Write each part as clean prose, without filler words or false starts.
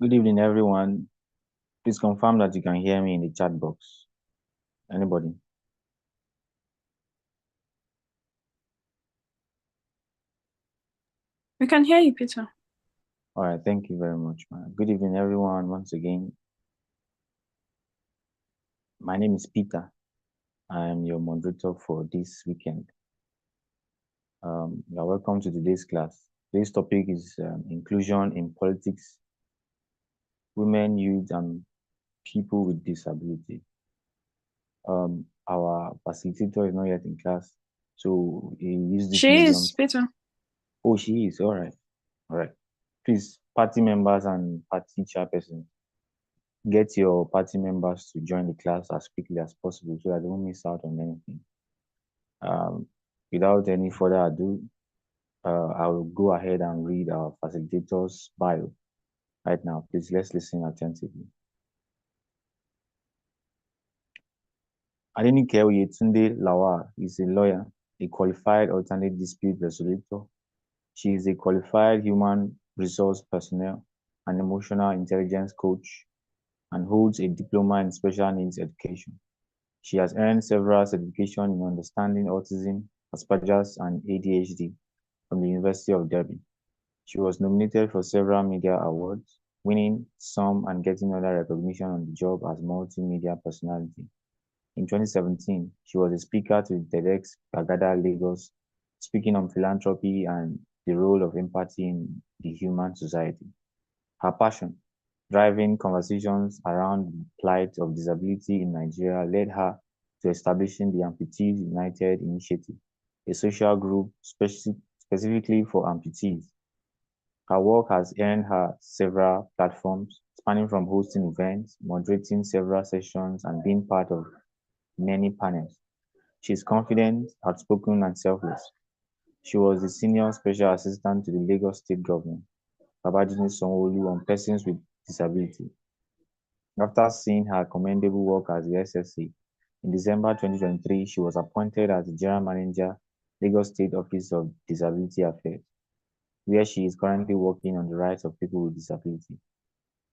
Good evening, everyone. Please confirm that you can hear me in the chat box. Anybody? We can hear you, Peter. All right, thank you very much, man. Good evening, everyone. Once again, my name is Peter. I am your moderator for this weekend. You're welcome to today's class. Today's topic is inclusion in politics, women, youth, and people with disability. Our facilitator is not yet in class, so he used this She medium. is, Peter. Oh, she is. All right. All right. Please, party members and party chairpersons, get your party members to join the class as quickly as possible so that they won't miss out on anything. Without any further ado, I will go ahead and read our facilitator's bio right now. Please, let's listen attentively. Adenike Oyetunde Lawal is a lawyer, a qualified alternate dispute resolutor. She is a qualified human resource personnel and emotional intelligence coach and holds a diploma in special needs education. She has earned several certifications in understanding autism, Asperger's, and ADHD from the University of Derby. She was nominated for several media awards, winning some and getting other recognition on the job as multimedia personality. In 2017, she was a speaker to the TEDx Bagada Lagos, speaking on philanthropy and the role of empathy in the human society. Her passion, driving conversations around the plight of disability in Nigeria, led her to establishing the Amputees United Initiative, a social group specifically for amputees. Her work has earned her several platforms, spanning from hosting events, moderating several sessions, and being part of many panels. She is confident, outspoken, and selfless. She was the senior special assistant to the Lagos State Government, Babajide Sanwo-Olu, on persons with disability. After seeing her commendable work as the SSA, in December 2023, she was appointed as the General Manager, Lagos State Office of Disability Affairs, where she is currently working on the rights of people with disability.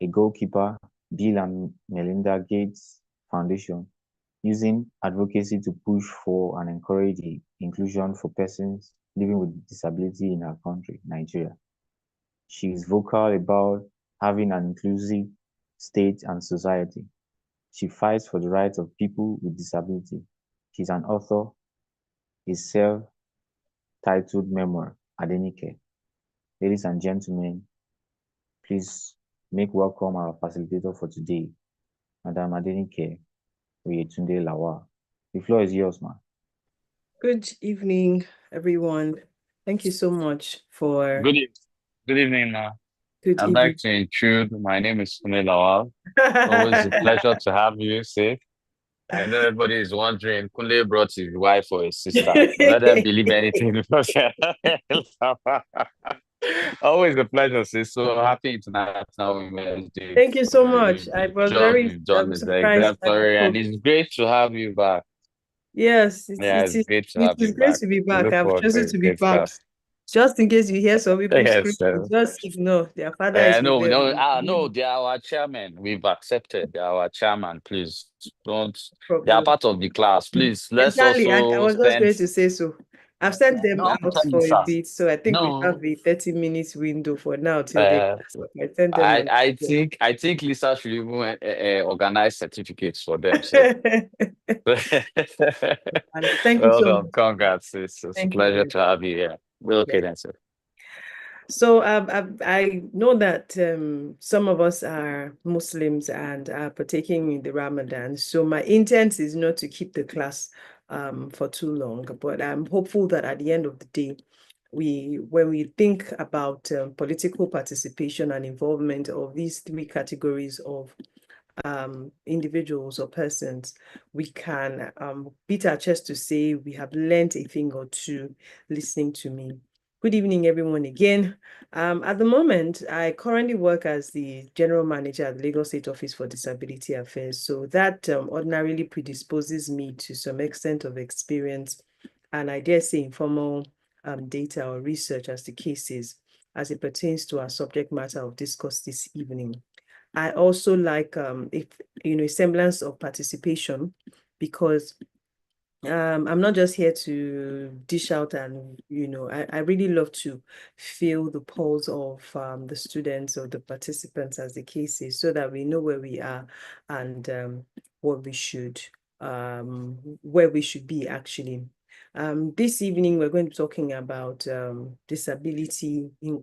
A goalkeeper, Bill and Melinda Gates Foundation, using advocacy to push for and encourage the inclusion for persons living with disability in our country, Nigeria. She is vocal about having an inclusive state and society. She fights for the rights of people with disability. She's an author, a self-titled memoir, Adenike. Ladies and gentlemen, please make welcome our facilitator for today, Madam Adenike Oyetunde Lawal. The floor is yours, ma'am. Good evening, everyone. Thank you so much for... Good evening, ma. Good I'd evening. like to intrude. My name is Kunle Lawal. Always a pleasure to have you, safe. I know everybody is wondering, Kunle brought his wife or his sister. Let them believe anything. Always a pleasure, sis. So happy International Women's Day. Thank you so much. I was Job very you've done is surprised. exemplary, and it's great to have you back. Yes, Yeah, it's great to it have is you great back. to be We back. look I've forward to chosen a to be great back. class. Just in case you hear some people Yes, screaming, just ignore. Their father is no, with them. no, they are our chairman. We've accepted. They are our chairman. Please don't. They are Problem. part of the class. Please, let's Exactly. I also was just spend. going to say so. I've sent them No, let me out tell you, for a sir. bit, so I think we No, have a 30 minutes window for now till they. uh, I send them out. I think Lisa should even organize certificates for them. So, And thank you well so done. much. Congrats. It's a Thank you pleasure very to have you here. Well, okay much. then, sir. So I know that some of us are Muslims and are partaking in the Ramadan. So my intent is not to keep the class for too long, but I'm hopeful that at the end of the day, when we think about political participation and involvement of these three categories of individuals or persons, we can beat our chest to say we have learned a thing or two listening to me. Good evening, everyone, again. At the moment, I currently work as the General Manager at the Lagos State Office for Disability Affairs. So that ordinarily predisposes me to some extent of experience and I dare say informal data or research as the case is, as it pertains to our subject matter of discourse this evening. I also like if a semblance of participation, because I'm not just here to dish out, and I really love to feel the pulse of the students or the participants, as the case is, so that we know where we are and what we should where we should be actually. This evening we're going to be talking about disability in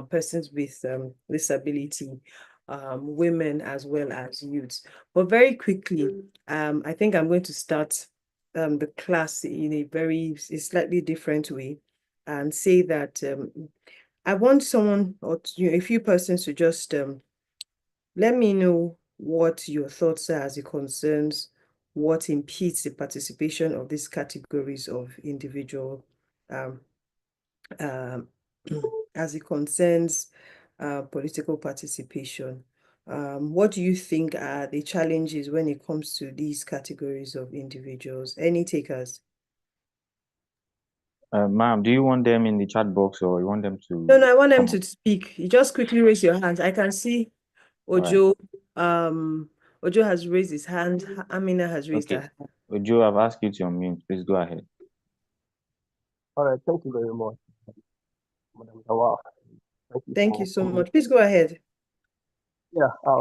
persons with disability, women as well as youths. But very quickly, I think I'm going to start the class in a slightly different way, and say that I want someone or a few persons to just let me know what your thoughts are as it concerns what impedes the participation of these categories of individual, um, um, as it concerns political participation. What do you think are the challenges when it comes to these categories of individuals? Any takers? Ma'am, do you want them in the chat box or you want them No, to I want them come up? to speak. You just quickly raise your hands. I can see All right. Ojo. Ojo has raised his hand. Amina has raised her Okay. hand. Ojo, I've asked you to unmute. Please go ahead. All right, thank you very much, Madam Lawal. Thank you Thank you for so coming. much. Please go ahead. Yeah, I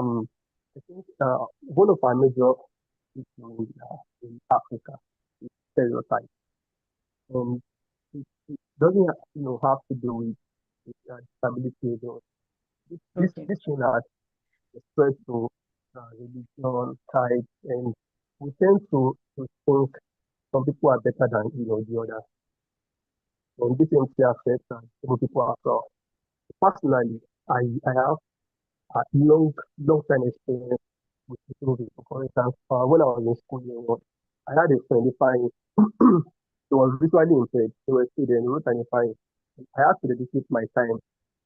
think one of our major issues in Africa is stereotype, and it doesn't have to do with disability alone. Okay. This thing has spread to religion, type, and we tend to think some people are better than the others, and this empty affects some people as well. Personally, I have a long time experience with people with, for instance, when I was in school, I had a friend, if I he was visually impaired, he was a student, he wrote an if I had to dedicate my time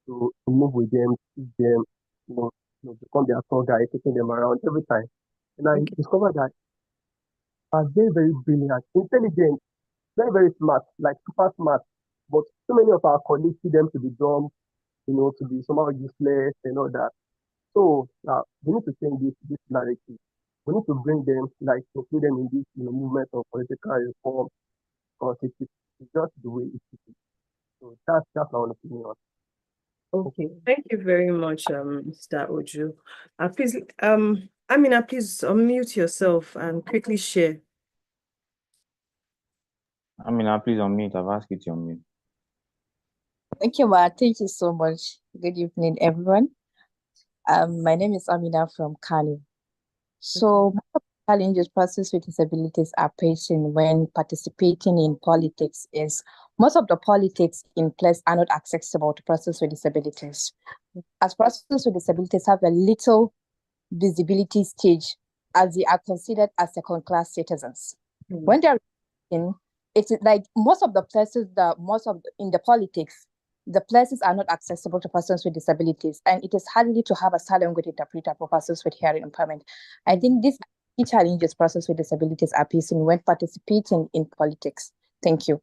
to move with them, teach them, you know, become their tour guide, taking them around every time. And I Okay. discovered that I was very, very brilliant, intelligent, very, very smart, like super smart. But so many of our colleagues see them to be dumb, to be somehow useless and all that. So we need to change this narrative. We need to bring them, like include them in this movement of political reform, because it's just the way it is. So that's my own opinion. Okay. Thank you very much, Mr. Ojo. Please, Amina, please unmute yourself and quickly share. Please unmute. I've asked you to unmute. Okay, Ma. Thank you so much. Good evening, everyone. My name is Amina from Kano. So, one of the challenges persons with disabilities are facing when participating in politics is most of the politics in place are not accessible to persons with disabilities. As persons with disabilities have a little visibility stage, as they are considered as second-class citizens. When they're in, it's like most of the places in the politics, the places are not accessible to persons with disabilities, and it is hardly to have a silent language interpreter for persons with hearing impairment. I think these key challenges persons with disabilities are facing when participating in politics. Thank you.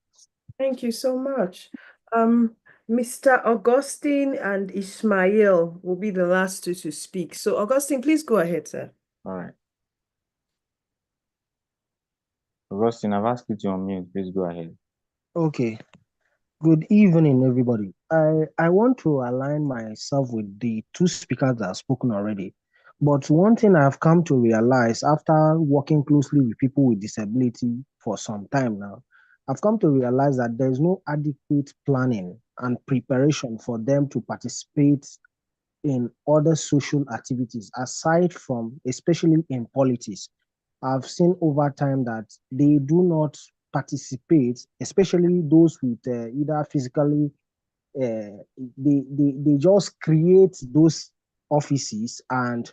Thank you so much. Mr. Augustine and Ismail will be the last two to speak. So, Augustine, please go ahead, sir. All right. Augustine, I've asked you to unmute. Please go ahead. Okay. Good evening, everybody. I want to align myself with the two speakers that have spoken already. But one thing I've come to realize after working closely with people with disability for some time now, I've come to realize that there's no adequate planning and preparation for them to participate in other social activities aside from, especially in politics. I've seen over time that they do not participate, especially those with either physically, they just create those offices, and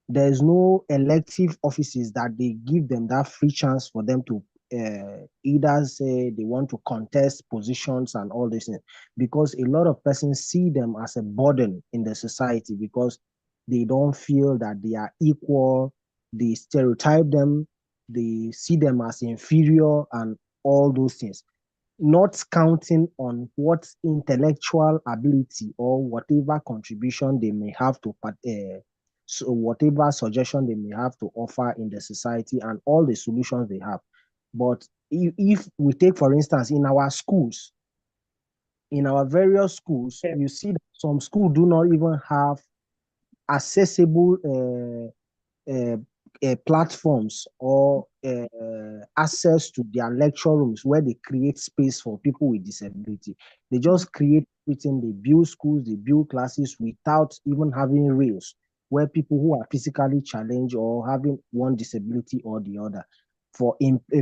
there's no elective offices that they give them that free chance for them to either say they want to contest positions and all this thing, because a lot of persons see them as a burden in the society because they don't feel that they are equal. They stereotype them, they see them as inferior and all those things, not counting on what intellectual ability or whatever contribution they may have so whatever suggestion they may have to offer in the society and all the solutions they have. But if we take, for instance, in our schools, in our various schools, Yeah. you see that some schools do not even have accessible platforms or access to their lecture rooms where they create space for people with disability. They just create everything. They build schools, they build classes without even having rails where people who are physically challenged or having one disability or the other, for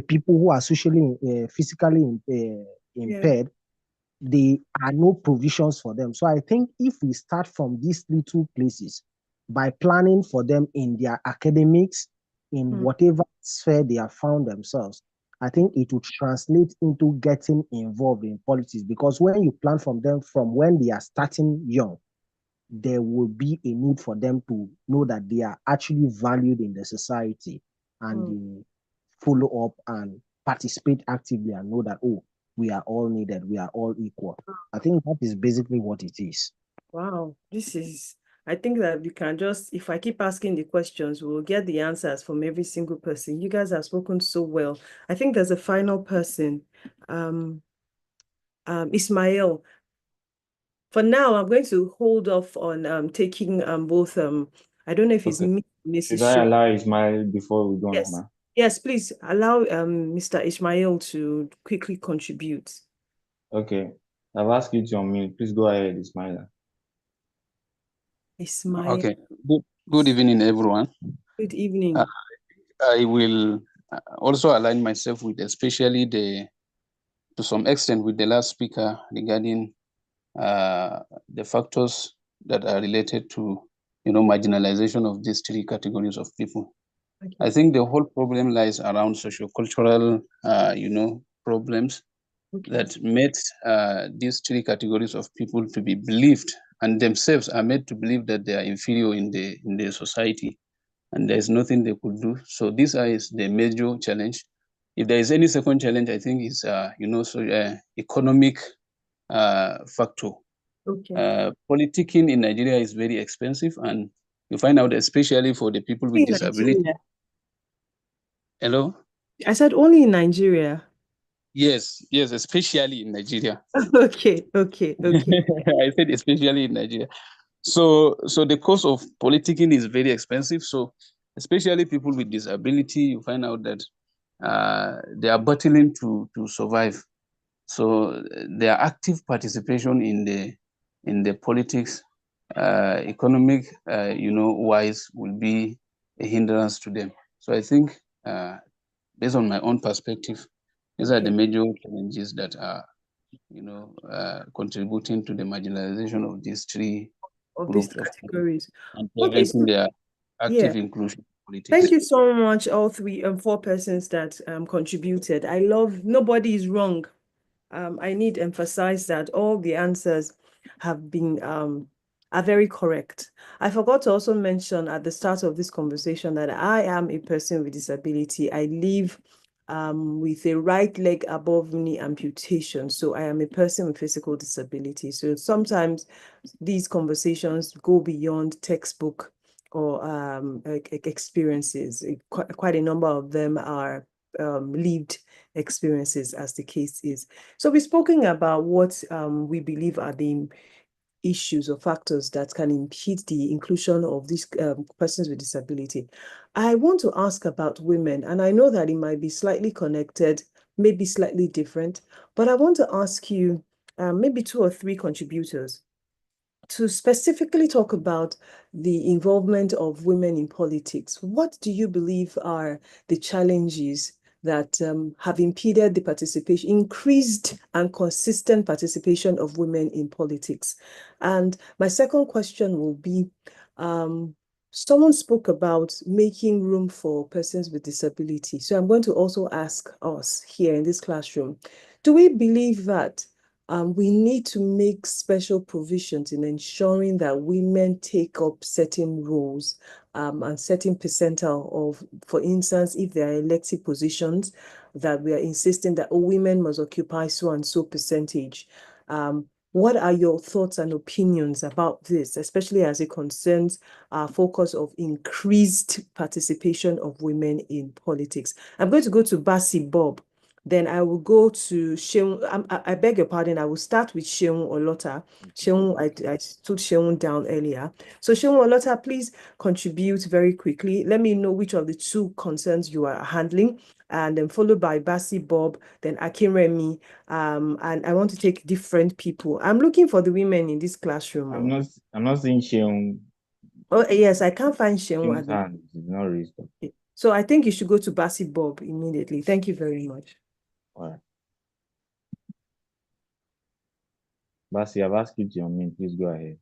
people who are socially, physically Yeah. impaired, there are no provisions for them. So I think if we start from these little places by planning for them in their academics, in whatever sphere they have found themselves, I think it would translate into getting involved in politics. Because when you plan from them from when they are starting young, there will be a need for them to know that they are actually valued in the society, and they follow up and participate actively and know that, oh, we are all needed, we are all equal. I think that is basically what it is. Wow, I think that we can just, if I keep asking the questions, we'll get the answers from every single person. You guys have spoken so well. I think there's a final person, Ismail. For now, I'm going to hold off on taking both, I don't know if it's Okay. me, Should Mrs. I Shaw. allow Ismail before we go on, Yes. ma? Yes, please allow Mr. Ismail to quickly contribute. Okay. I've asked you to unmute. Please go ahead, Ismail. Ismail, Okay. Good evening, everyone. good evening. I will also align myself with, especially to some extent, with the last speaker regarding the factors that are related to, marginalization of these three categories of people. Okay. I think the whole problem lies around sociocultural, problems that made these three categories of people to be believed, and themselves are made to believe that they are inferior in the society, and there's nothing they could do. So this is the major challenge. If there is any second challenge, I think is economic factor. Okay. Politicking in Nigeria is very expensive, and you find out, especially for the people with In disability. Nigeria. Hello? I said only in Nigeria. Yes, especially in Nigeria. Okay. I said especially in Nigeria. So the cost of politicking is very expensive. So especially people with disability, you find out that they are battling to survive. So their active participation in the politics, economic, wise, will be a hindrance to them. So I think, based on my own perspective, these are the major challenges that are, contributing to the marginalization of these three Of these groups of people categories. and Okay, preventing their yeah. active inclusion in politics. Thank you so much, all three and four persons that contributed. I love, nobody is wrong. I need to emphasize that all the answers have been are very correct. I forgot to also mention at the start of this conversation that I am a person with disability. I live with a right leg above knee amputation. So I am a person with physical disability. So sometimes these conversations go beyond textbook or experiences. Quite a number of them are lived experiences, as the case is. So we've spoken about what we believe are the issues or factors that can impede the inclusion of these persons with disability. I want to ask about women, and I know that it might be slightly connected, maybe slightly different, but I want to ask you maybe two or three contributors to specifically talk about the involvement of women in politics. What do you believe are the challenges that have impeded the participation, increased and consistent participation of women in politics? And my second question will be, someone spoke about making room for persons with disability. So I'm going to also ask us here in this classroom, do we believe that we need to make special provisions in ensuring that women take up certain roles and certain percentile of, for instance, if there are elective positions, that we are insisting that women must occupy so and so percentage. What are your thoughts and opinions about this, especially as it concerns our focus of increased participation of women in politics? I'm going to go to Basi Bob. Then I will go to Sheung. I beg your pardon. I will start with Sheung Olota. Sheung, I took Sheung down earlier. So Sheung Olota, please contribute very quickly. Let me know which of the two concerns you are handling, and then followed by Basi Bob, then Akinremi. And I want to take different people. I'm looking for the women in this classroom. I'm not seeing Sheung. Oh yes, I can't find Sheung. Sheung's hand is not raised up. Okay. So I think you should go to Basi Bob immediately. Thank you very much. All right. Basi, I've asked you to unmute. Please go ahead.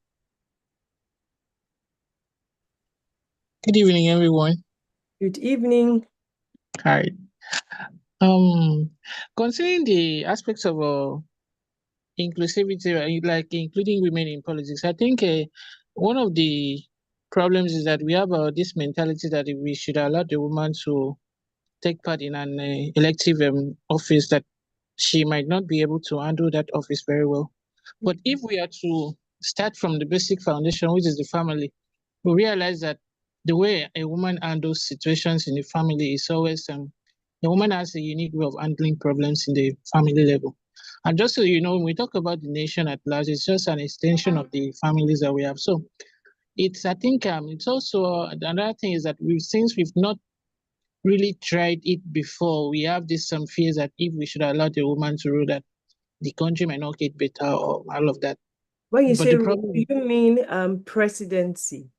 Good evening, everyone. Good evening. Hi. Concerning the aspects of inclusivity, like including women in politics, I think one of the problems is that we have this mentality that if we should allow the woman to take part in an elective office, that she might not be able to handle that office very well. But if we are to start from the basic foundation, which is the family, we realize that the way a woman handles situations in the family is always a woman has a unique way of handling problems in the family level. And just so you know, when we talk about the nation at large, it's just an extension of the families that we have. So I think it's also another thing is that since we've not really tried it before, we have some fears that if we should allow the woman to rule, that the country might not get better or all of that. When you But say the rule, problem, do you mean presidency?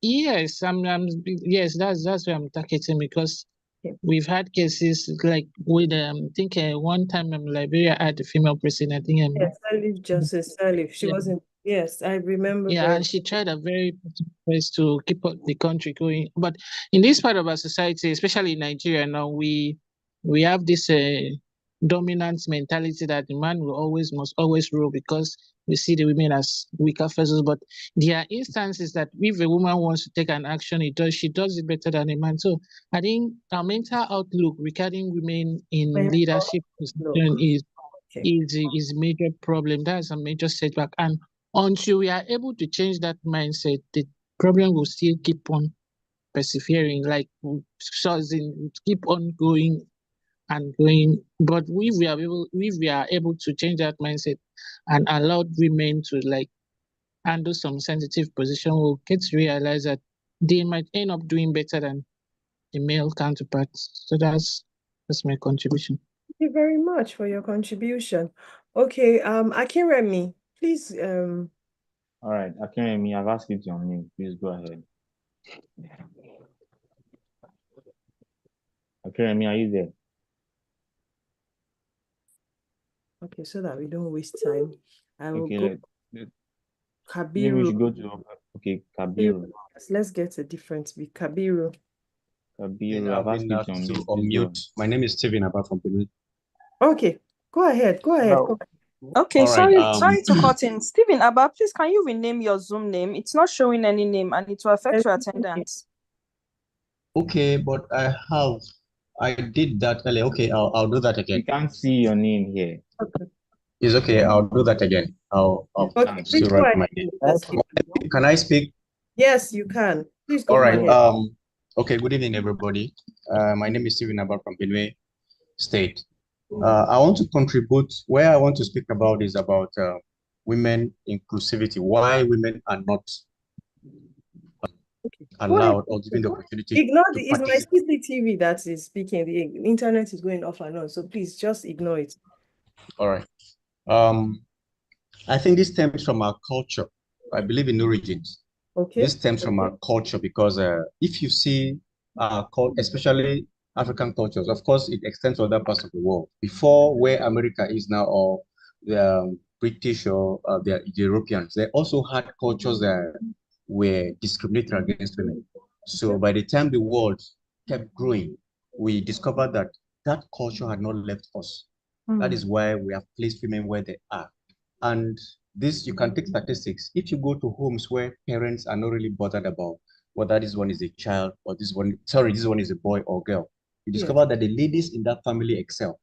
yes, yes, that's where I'm targeting, because Okay. we've had cases like with I think one time Liberia had a female president. I think Yes, Salif, Justice Salif. She yeah. wasn't. Yes, I remember. Yeah, and she tried her very best to keep the country going. But in this part of our society, especially in Nigeria now, we have this dominant mentality that the man must always rule, because we see the women as weaker vessels. But there are instances that if a woman wants to take an action, she does it better than a man. So I think our mental outlook regarding women in Mental leadership position outlook. Okay. is a major problem. That's a major setback. And until we are able to change that mindset, the problem will still keep on persevering, like keep on going and going. But if we are able to change that mindset and allow women to handle some sensitive position, we'll get to realize that they might end up doing better than the male counterparts. So that's my contribution. Thank you very much for your contribution. Okay, Akinremi, please. All right, Akinremi, I've asked you to unmute. Please go ahead. Akinremi, are you there? Okay, so that we don't waste time, I will go Maybe we Kabiru. should go to Kabiru. Let's get a difference with Kabiru. Kabiru, I've asked you to unmute. Please go ahead. My name is Steven Abba from Benin. Okay, go ahead. Hello. Okay, All right, sorry to cut in. Stephen Abba, please can you rename your Zoom name? It's not showing any name and it will affect your attendance. Okay, but I did that earlier. Okay, I'll do that again. We can't see your name here. Okay. It's okay, I'll do that again. I'll Okay, still please go write my ahead. name. Can I speak? Yes, you can. Please go All right. ahead. Okay, good evening, everybody. My name is Steven Abba from Benue State. I want to contribute. Where I want to speak about is about women inclusivity. Why women are not allowed or given the opportunity Ignore to it's my participate. CCTV that is speaking. The internet is going off and on, so please just ignore it. All right. I think this stems from our culture. I believe in origins. Okay. This stems from our culture because if you see especially African cultures, of course, it extends to other parts of the world. Before where America is now, or the British or the Europeans, they also had cultures that were discriminatory against women. So by the time the world kept growing, we discovered that that culture had not left us. That is why we have placed women where they are. And this, you can take statistics. If you go to homes where parents are not really bothered about whether this one is a child or this one is a boy or girl, you discover that the ladies in that family excel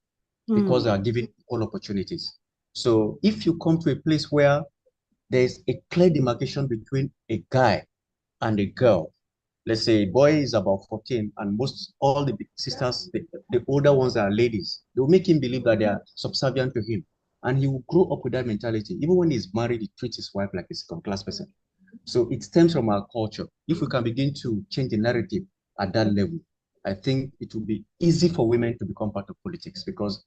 because they are given equal opportunities. So if you come to a place where there's a clear demarcation between a guy and a girl, let's say a boy is about 14 and all the big sisters, the older ones are ladies, they'll make him believe that they are subservient to him. And he will grow up with that mentality. Even when he's married, he treats his wife like a second-class person. So it stems from our culture. If we can begin to change the narrative at that level, I think it will be easy for women to become part of politics, because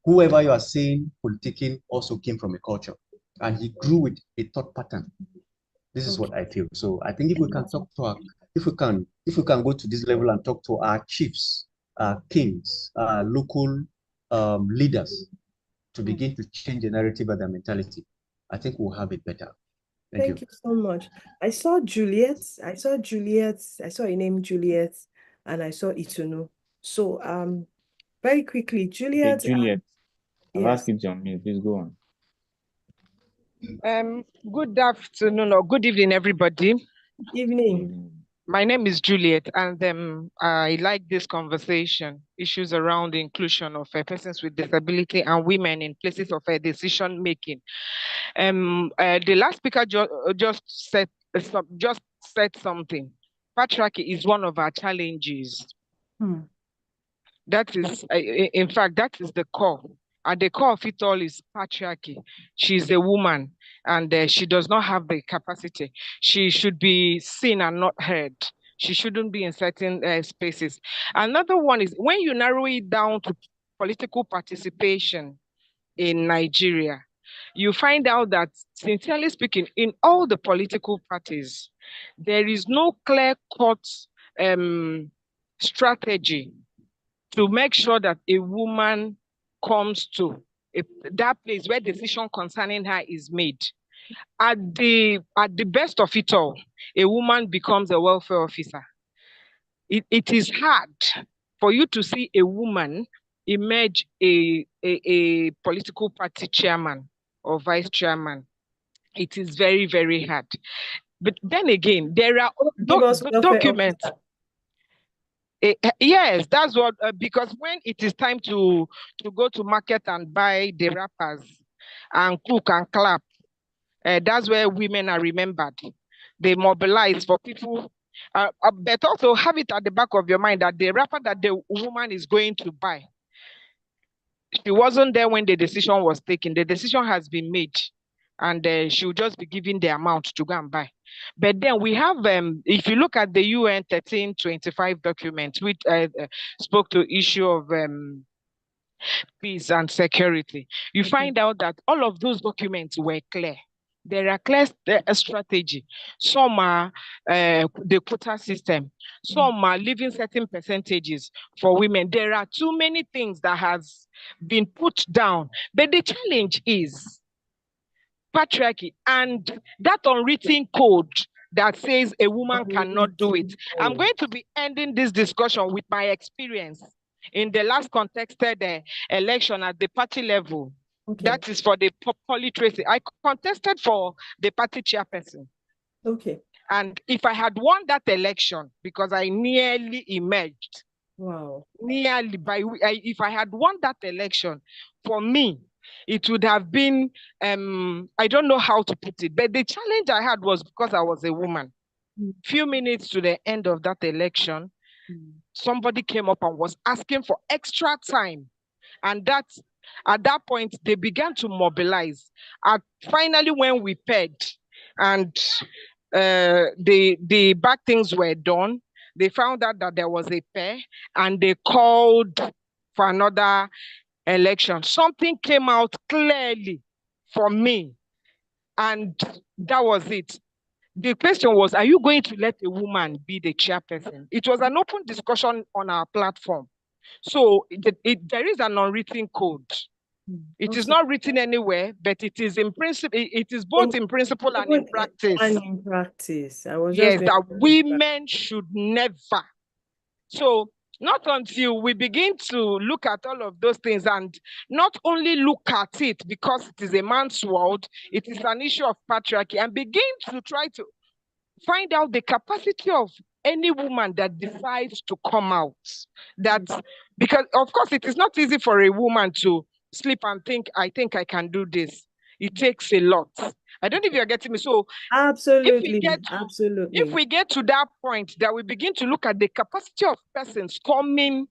whoever you are saying politicking also came from a culture and he grew with a thought pattern. This is what I feel. So I think if we can talk to our, if we can go to this level and talk to our chiefs, kings, local leaders to begin to change the narrative and the mentality, I think we'll have it better. Thank you so much. I saw Juliet. I saw a name Juliet, and I saw Itunu. So very quickly, Juliet. Juliet, I've yes. asked you to unmute. Please go on. Good afternoon or good evening, everybody. Evening. My name is Juliet, and I like this conversation, issues around the inclusion of persons with disability and women in places of decision making. The last speaker just said something. Patriarchy is one of our challenges. That is, in fact, that is the core. At the core of it all is patriarchy. She's a woman, and she does not have the capacity. She should be seen and not heard. She shouldn't be in certain spaces. Another one is when you narrow it down to political participation in Nigeria, you find out that, sincerely speaking, in all the political parties, there is no clear-cut strategy to make sure that a woman comes to that place where decision concerning her is made. At the best of it all, a woman becomes a welfare officer. It is hard for you to see a woman emerge a political party chairman or vice chairman. It is very, very hard. But then again, there are documents. Yes, that's what, because when it is time to go to market and buy the wrappers and cook and clap, that's where women are remembered. They mobilize for people, but also have it at the back of your mind that the wrapper that the woman is going to buy, she wasn't there when the decision was taken. The decision has been made, and she'll just be given the amount to go and buy. But then we have, if you look at the UN 1325 document, which spoke to issue of peace and security, you find out that all of those documents were clear. There are clear strategy. Some are the quota system. Some are leaving certain percentages for women. There are too many things that has been put down. But the challenge is patriarchy and that unwritten code that says a woman cannot do it. I'm going to be ending this discussion with my experience in the last contested election at the party level. That is for the polytracy. I contested for the party chairperson. And if I had won that election, because I nearly emerged, nearly if I had won that election, for me, it would have been, I don't know how to put it, but the challenge I had was because I was a woman. Few minutes to the end of that election, somebody came up and was asking for extra time. And at that point, they began to mobilize. Finally, when we paid and the back things were done, they found out that there was a pair and they called for another election. Something came out clearly for me, and that was it. The question was, are you going to let a woman be the chairperson? It was an open discussion on our platform. So there is an unwritten code. It is not written anywhere, but it is in principle. It is both in principle and in practice. And in practice, yes, that women should never. So not until we begin to look at all of those things and not only look at it because it is a man's world, it is an issue of patriarchy, and begin to try to find out the capacity of any woman that decides to come out. That because of course it is not easy for a woman to sleep and think I can do this. It takes a lot. I don't know if you're getting me. So Absolutely, if absolutely. we get to that point that we begin to look at the capacity of persons coming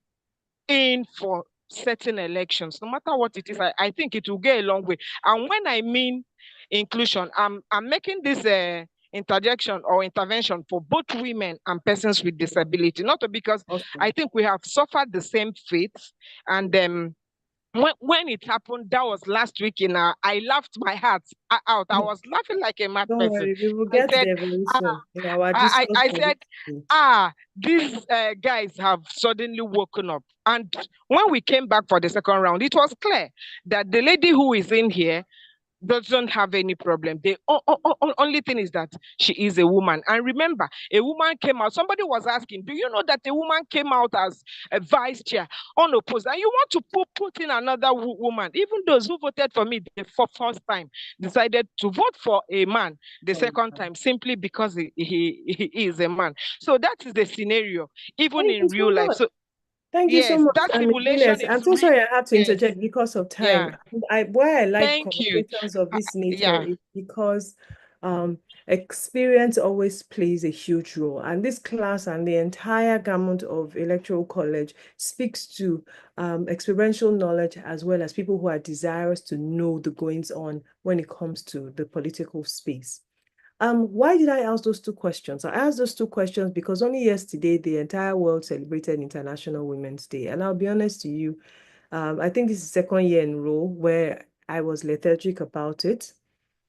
in for certain elections, no matter what it is, I think it will go a long way. And when I mean inclusion, I'm making this interjection or intervention for both women and persons with disability, not because I think we have suffered the same fate. And when it happened, that was last week I laughed my heart out. I was laughing like a mad Don't person. worry, we will I get said, there very soon in our discourse. I said, these guys have suddenly woken up. And when we came back for the second round, it was clear that the lady who is in here doesn't have any problem. The only thing is that she is a woman. And remember, a woman came out. Somebody was asking, do you know that a woman came out as a vice chair unopposed? And you want to put in another woman? Even those who voted for me the first time decided to vote for a man the second time simply because he is a man. So that is the scenario, even in real life. So thank you so yes, much. that I mean, simulation Venus, is I'm so sorry I had to yes. interject because of time. Yeah. Why I like Thank you. conversations of this nature Yeah. is because experience always plays a huge role. And this class and the entire gamut of Electoral College speaks to experiential knowledge as well as people who are desirous to know the goings on when it comes to the political space. Why did I ask those two questions? I asked those two questions because only yesterday the entire world celebrated International Women's Day. And I'll be honest to you, I think this is the second year in a row where I was lethargic about it.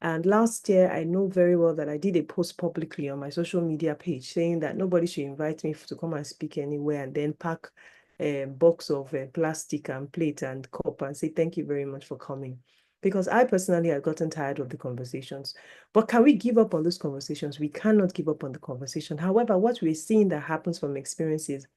And last year, I know very well that I did a post publicly on my social media page saying that nobody should invite me to come and speak anywhere and then pack a box of plastic and plate and cup and say, thank you very much for coming. Because I personally had gotten tired of the conversations. But can we give up on those conversations? We cannot give up on the conversation. However, what we're seeing that happens from experiences,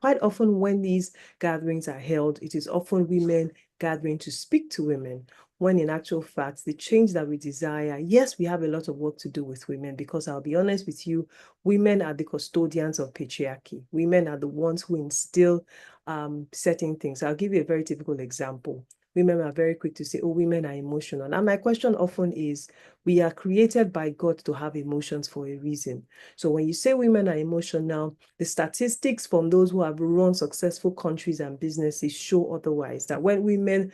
quite often when these gatherings are held, it is often women gathering to speak to women, when in actual fact, the change that we desire, yes, we have a lot of work to do with women, because I'll be honest with you, women are the custodians of patriarchy. Women are the ones who instill certain things. I'll give you a very typical example. Women are very quick to say, oh, women are emotional. And my question often is, we are created by God to have emotions for a reason. So when you say women are emotional, the statistics from those who have run successful countries and businesses show otherwise, that when women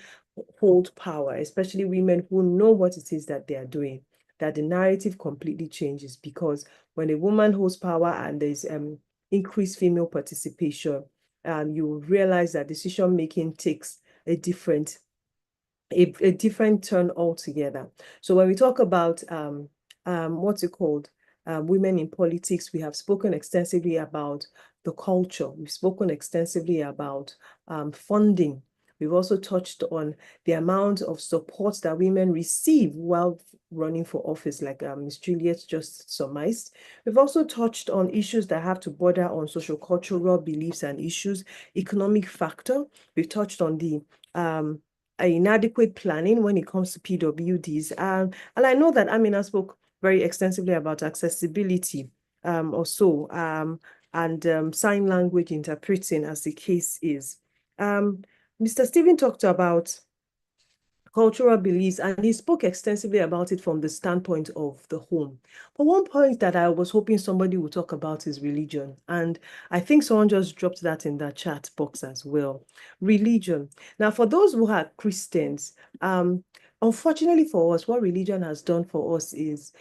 hold power, especially women who know what it is that they are doing, that the narrative completely changes. Because when a woman holds power and there's increased female participation, you will realize that decision-making takes a different turn altogether. So when we talk about what's it called? Women in politics, we have spoken extensively about the culture. We've spoken extensively about funding. We've also touched on the amount of support that women receive while running for office, like Ms. Juliet just surmised. We've also touched on issues that have to border on social cultural beliefs and issues, economic factor. We've touched on the inadequate planning when it comes to PWDs. And I know that Amina spoke very extensively about accessibility also, and sign language interpreting, as the case is. Mr. Stephen talked about cultural beliefs, and he spoke extensively about it from the standpoint of the home. But one point that I was hoping somebody would talk about is religion. And I think someone just dropped that in the chat box as well. Religion. Now, for those who are Christians, unfortunately for us, what religion has done for us is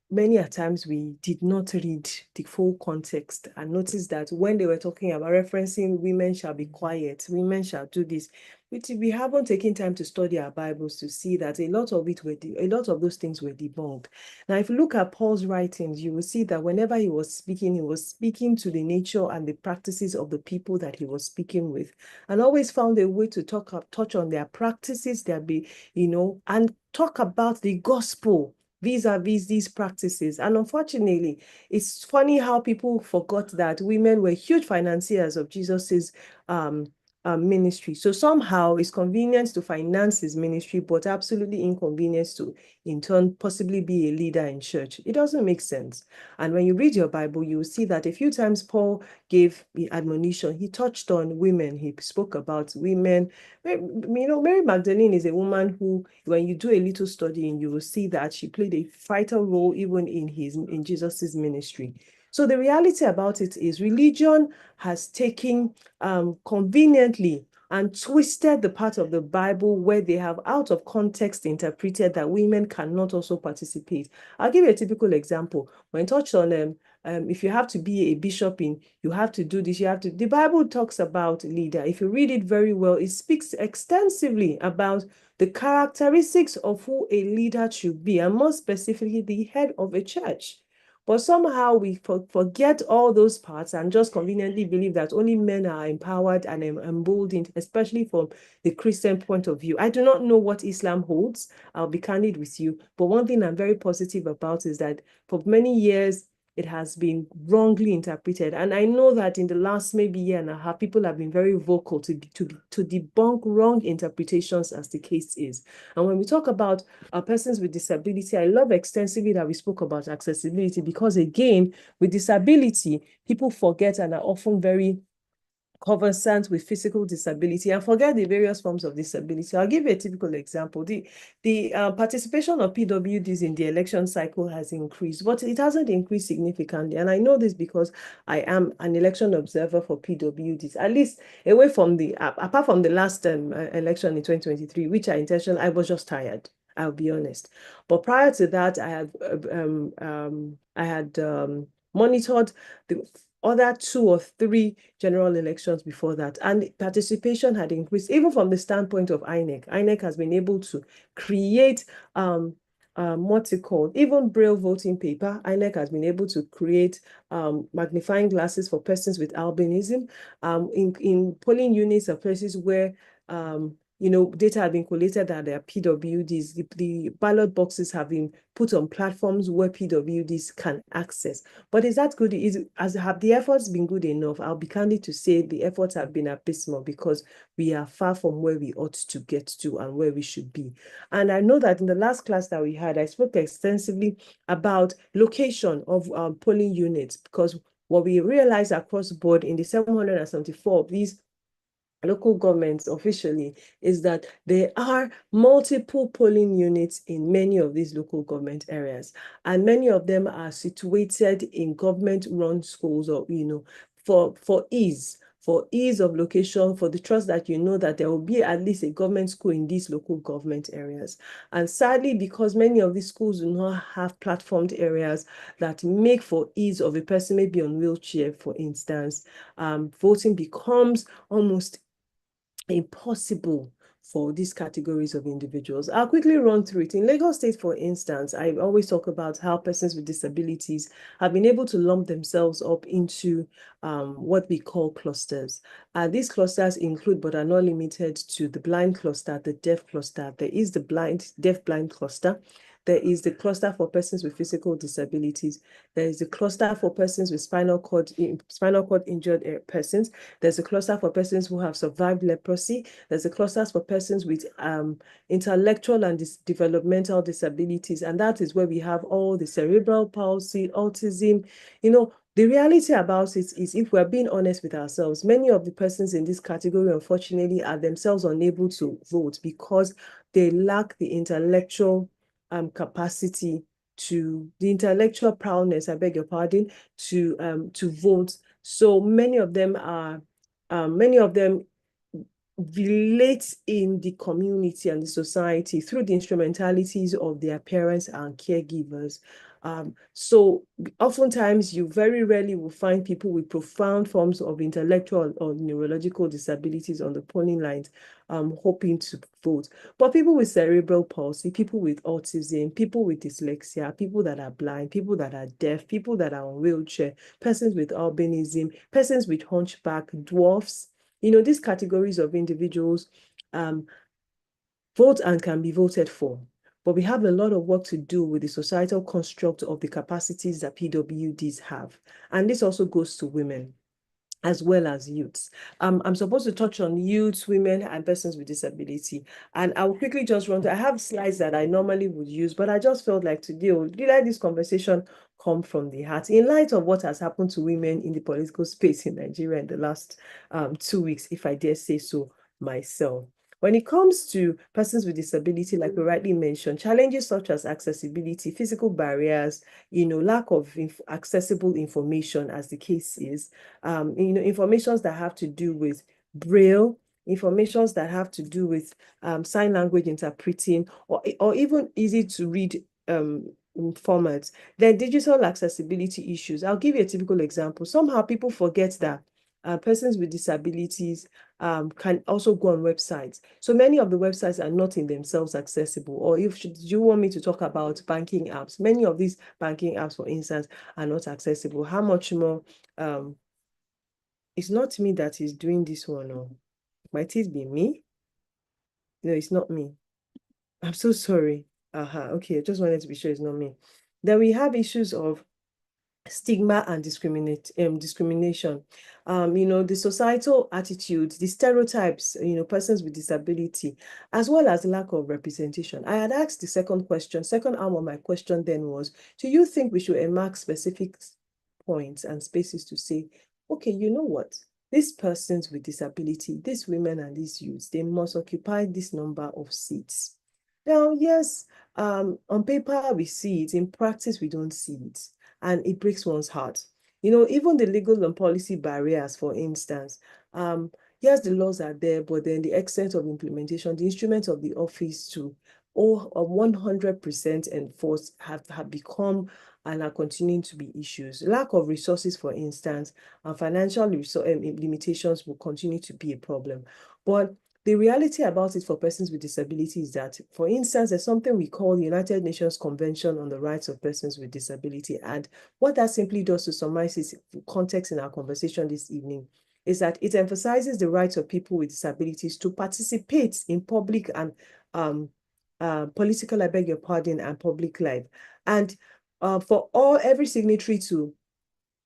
many a times we did not read the full context and notice that when they were talking about referencing women shall be quiet, women shall do this, we haven't taken time to study our Bibles to see that a lot of those things were debunked. Now, if you look at Paul's writings, you will see that whenever he was speaking to the nature and the practices of the people that he was speaking with, and always found a way to touch on their practices, and talk about the gospel vis-a-vis these practices. And unfortunately, it's funny how people forgot that women were huge financiers of Jesus's ministry. So somehow it's convenient to finance his ministry, but absolutely inconvenient to, in turn, possibly be a leader in church. It doesn't make sense. And when you read your Bible, you will see that a few times Paul gave the admonition. He touched on women. He spoke about women. Mary Magdalene is a woman who, when you do a little studying, you will see that she played a vital role even in Jesus's ministry. So the reality about it is religion has taken conveniently and twisted the part of the Bible where they have out of context interpreted that women cannot also participate. I'll give you a typical example. When touched on if you have to be a bishop you have to do this, the Bible talks about leader. If you read it very well, it speaks extensively about the characteristics of who a leader should be, and more specifically, the head of a church. But somehow we forget all those parts and just conveniently believe that only men are empowered and emboldened, especially from the Christian point of view. I do not know what Islam holds. I'll be candid with you. But one thing I'm very positive about is that for many years, it has been wrongly interpreted. And I know that in the last maybe year and a half, people have been very vocal to debunk wrong interpretations as the case is. And when we talk about persons with disability, I love extensively that we spoke about accessibility, because again, with disability, people forget and are often very conversant with physical disability and forget the various forms of disability. I'll give you a typical example. The participation of PWDs in the election cycle has increased, but it hasn't increased significantly. And I know this because I am an election observer for PWDs, at least away from apart from the last election in 2023, which I was just tired. I'll be honest. But prior to that, I had monitored the other 2 or 3 general elections before that, and participation had increased even from the standpoint of INEC. INEC has been able to create what's it called, even Braille voting paper. INEC has been able to create magnifying glasses for persons with albinism in polling units of places where data have been collated that there are PWDs. The ballot boxes have been put on platforms where PWDs can access. But is that good? Have the efforts been good enough? I'll be candid to say the efforts have been abysmal, because we are far from where we ought to get to and where we should be. And I know that in the last class that we had, I spoke extensively about location of polling units, because what we realized across the board in the 774 of these local governments officially is that there are multiple polling units in many of these local government areas, and many of them are situated in government-run schools, or for ease of location, for the trust that that there will be at least a government school in these local government areas. And sadly, because many of these schools do not have platformed areas that make for ease of a person maybe on wheelchair, for instance, voting becomes almost impossible for these categories of individuals. I'll quickly run through it. In Lagos State, for instance, I always talk about how persons with disabilities have been able to lump themselves up into what we call clusters. These clusters include, but are not limited to, the blind cluster, the deaf cluster. There is the deaf-blind cluster. There is the cluster for persons with physical disabilities. There is the cluster for persons with spinal cord injured persons. There's a cluster for persons who have survived leprosy. There's a cluster for persons with intellectual and developmental disabilities. And that is where we have all the cerebral palsy, autism. The reality about it is, if we're being honest with ourselves, many of the persons in this category, unfortunately, are themselves unable to vote because they lack the intellectual capacity the intellectual prowess, I beg your pardon, to vote. So many of them relate in the community and the society through the instrumentalities of their parents and caregivers. So oftentimes you very rarely will find people with profound forms of intellectual or neurological disabilities on the polling lines hoping to vote. But people with cerebral palsy, people with autism, people with dyslexia, people that are blind, people that are deaf, people that are on wheelchair, persons with albinism, persons with hunchback, dwarfs, these categories of individuals vote and can be voted for. But we have a lot of work to do with the societal construct of the capacities that PWDs have. And this also goes to women. as well as youths. I'm supposed to touch on youths, women, and persons with disability. And I will quickly just run through. I have slides that I normally would use, but I just felt like today, let this conversation come from the heart in light of what has happened to women in the political space in Nigeria in the last 2 weeks, if I dare say so myself. When it comes to persons with disability, like we rightly mentioned, challenges such as accessibility, physical barriers, lack of accessible information, as the case is, informations that have to do with Braille, informations that have to do with sign language interpreting, or even easy to read formats. Then digital accessibility issues. I'll give you a typical example. Somehow people forget that persons with disabilities can also go on websites. So many of the websites are not in themselves accessible. Or if you want me to talk about banking apps, many of these banking apps, for instance, are not accessible. How much more? It's not me that is doing this one. Or might it be me? No, it's not me. I'm so sorry. Okay, I just wanted to be sure it's not me. Then we have issues of stigma and discrimination. The societal attitudes, the stereotypes, persons with disability, as well as lack of representation. I had asked the second arm of my question then was, do you think we should earmark specific points and spaces to say, okay, you know what? These persons with disability, these women and these youths, they must occupy this number of seats. Now, yes, on paper we see it, in practice we don't see it, and it breaks one's heart. Even the legal and policy barriers, for instance, yes, the laws are there, but then the extent of implementation, the instruments of the office to 100% enforced have become and are continuing to be issues. Lack of resources, for instance, and financial limitations will continue to be a problem. But the reality about it for persons with disabilities is that, for instance, there's something we call the United Nations Convention on the Rights of Persons with Disability. And what that simply does, to summarize its context in our conversation this evening, is that it emphasizes the rights of people with disabilities to participate in public and political, I beg your pardon, and public life. And for every signatory to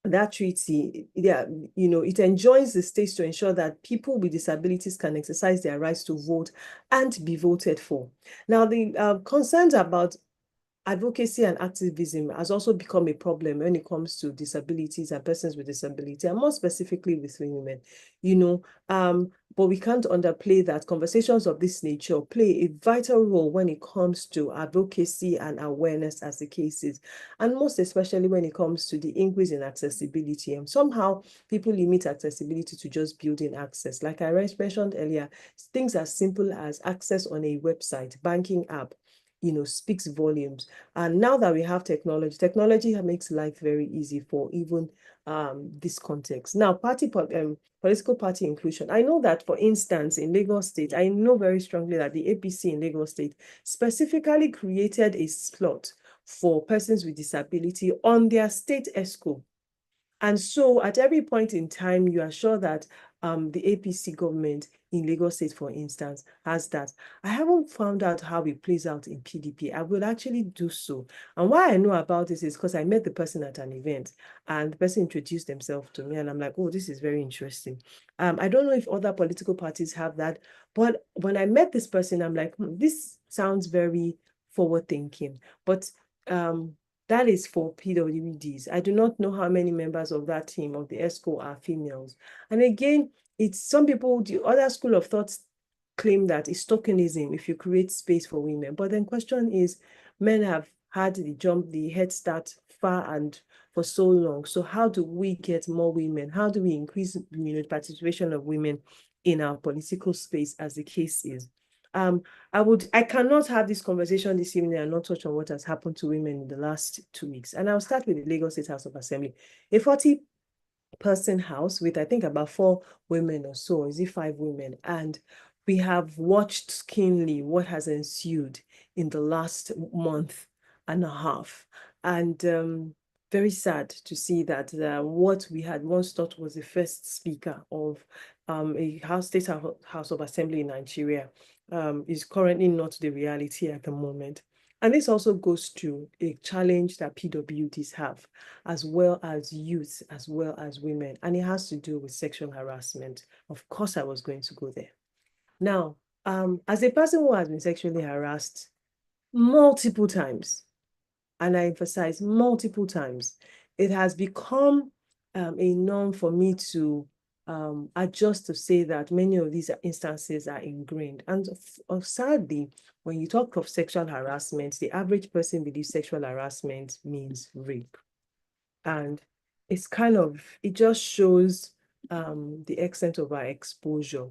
that treaty, it enjoins the states to ensure that people with disabilities can exercise their rights to vote and be voted for. Now, the concerns about advocacy and activism has also become a problem when it comes to disabilities and persons with disability, and more specifically with women, but we can't underplay that conversations of this nature play a vital role when it comes to advocacy and awareness, as the case is, and most especially when it comes to the increase in accessibility. And somehow people limit accessibility to just building access. Like I mentioned earlier, things as simple as access on a website, banking app, speaks volumes. And now that we have technology makes life very easy for even this context. Now, political party inclusion. I know that, for instance, in Lagos State, I know very strongly that the APC in Lagos State specifically created a slot for persons with disability on their state ESCO. And so at every point in time, you are sure that the APC government in Lagos State, for instance, has that. I haven't found out how it plays out in PDP. I will actually do so. And why I know about this is because I met the person at an event, and the person introduced themselves to me, and I'm like, oh, this is very interesting. I don't know if other political parties have that, but when I met this person, I'm like, this sounds very forward-thinking. But that is for PWDs. I do not know how many members of that team of the ESCO are females. And again, it's some people, the other school of thought claim that it's tokenism if you create space for women. But then question is, men have had the head start far and for so long. So how do we get more women? How do we increase participation of women in our political space, as the case is? I cannot have this conversation this evening and not touch on what has happened to women in the last 2 weeks. And I'll start with the Lagos State House of Assembly, a 40-person house with, I think, about 4 women or so, is it 5 women? And we have watched keenly what has ensued in the last month and a half. And very sad to see that what we had once thought was the first speaker of a State House of Assembly in Nigeria is currently not the reality at the moment. And this also goes to a challenge that PWDs have, as well as youth, as well as women. And it has to do with sexual harassment. Of course, I was going to go there. Now, as a person who has been sexually harassed multiple times, and I emphasize multiple times, it has become a norm for me to adjust to say that many of these instances are ingrained. And sadly, when you talk of sexual harassment, the average person believes sexual harassment means rape. And it's kind of, it just shows the extent of our exposure.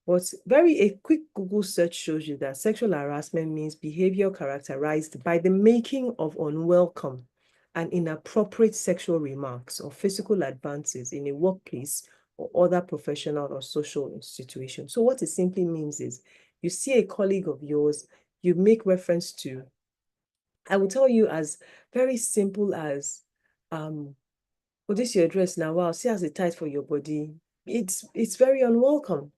But a quick Google search shows you that sexual harassment means behavior characterized by the making of unwelcome and inappropriate sexual remarks or physical advances in a workplace or other professional or social institution. So what it simply means is you see a colleague of yours, you make reference to, I will tell you as very simple as, well, this is your dress now. Wow, see as it tight for your body. It's very unwelcome.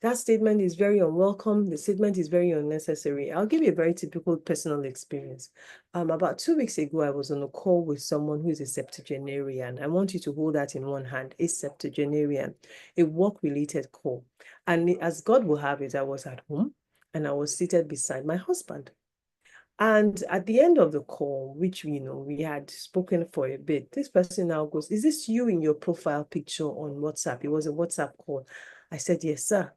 That statement is very unwelcome. The statement is very unnecessary. I'll give you a very typical personal experience. About 2 weeks ago, I was on a call with someone who is a septuagenarian. I want you to hold that in one hand, a septuagenarian, a work-related call. And as God will have it, I was at home and I was seated beside my husband. And at the end of the call, which we had spoken for a bit, this person now goes, "Is this you in your profile picture on WhatsApp?" It was a WhatsApp call. I said, "Yes, sir."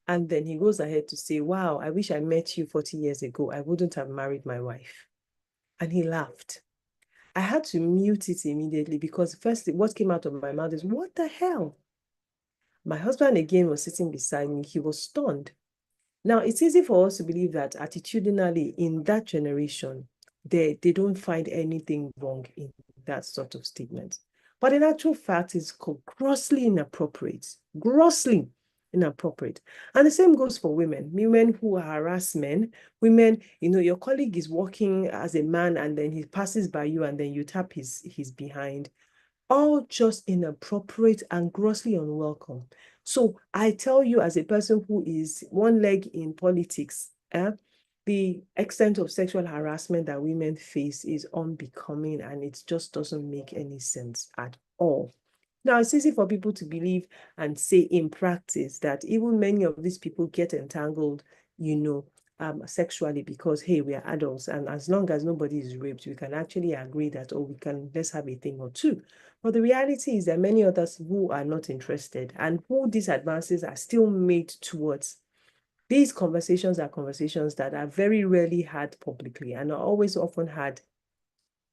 And then he goes ahead to say, "Wow, I wish I met you 40 years ago. I wouldn't have married my wife." And he laughed. I had to mute it immediately because firstly, what came out of my mouth is, "What the hell?" My husband again was sitting beside me. He was stunned. Now, it's easy for us to believe that attitudinally in that generation, they don't find anything wrong in that sort of statement. But in actual fact, it's grossly inappropriate, grossly inappropriate. And the same goes for women who harass men, women, your colleague is working as a man and then he passes by you and then you tap his behind. All just inappropriate and grossly unwelcome. So I tell you, as a person who is one leg in politics, the extent of sexual harassment that women face is unbecoming and it just doesn't make any sense at all. Now, it's easy for people to believe and say in practice that even many of these people get entangled, sexually because, hey, we are adults. And as long as nobody is raped, we can actually agree that, oh, let's have a thing or two. But the reality is that many others who are not interested and who these advances are still made towards, these conversations are conversations that are very rarely had publicly and are always often had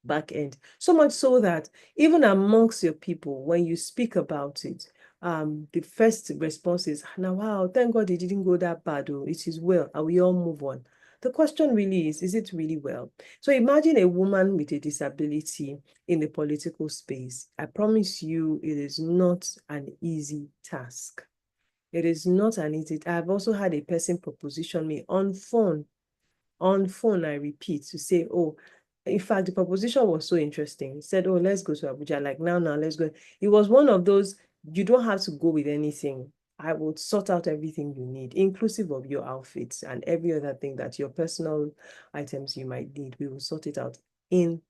back end. So much so that even amongst your people, when you speak about it, the first response is, "Now, wow, thank God it didn't go that bad. Oh, it is well. And we all move on." The question really is it really well? So imagine a woman with a disability in the political space. I promise you, it is not an easy task. It is not an easy. I've also had a person proposition me on phone, I repeat, to say, "Oh, in fact, the proposition was so interesting." He said, "Oh, let's go to Abuja. Like now, let's go." It was one of those, you don't have to go with anything. I will sort out everything you need, inclusive of your outfits and every other thing that your personal items you might need. We will sort it out in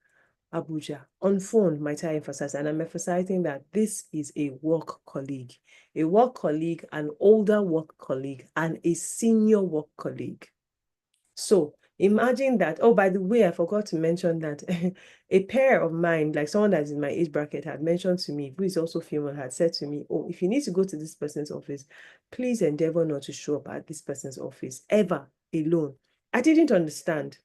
Abuja. On phone, might I emphasize, and I'm emphasizing that this is a work colleague, an older work colleague, and a senior work colleague. So imagine that. Oh, by the way, I forgot to mention that a pair of mine, like someone that's in my age bracket, had mentioned to me, who is also female, had said to me, "Oh, if you need to go to this person's office, please endeavor not to show up at this person's office ever alone." I didn't understand.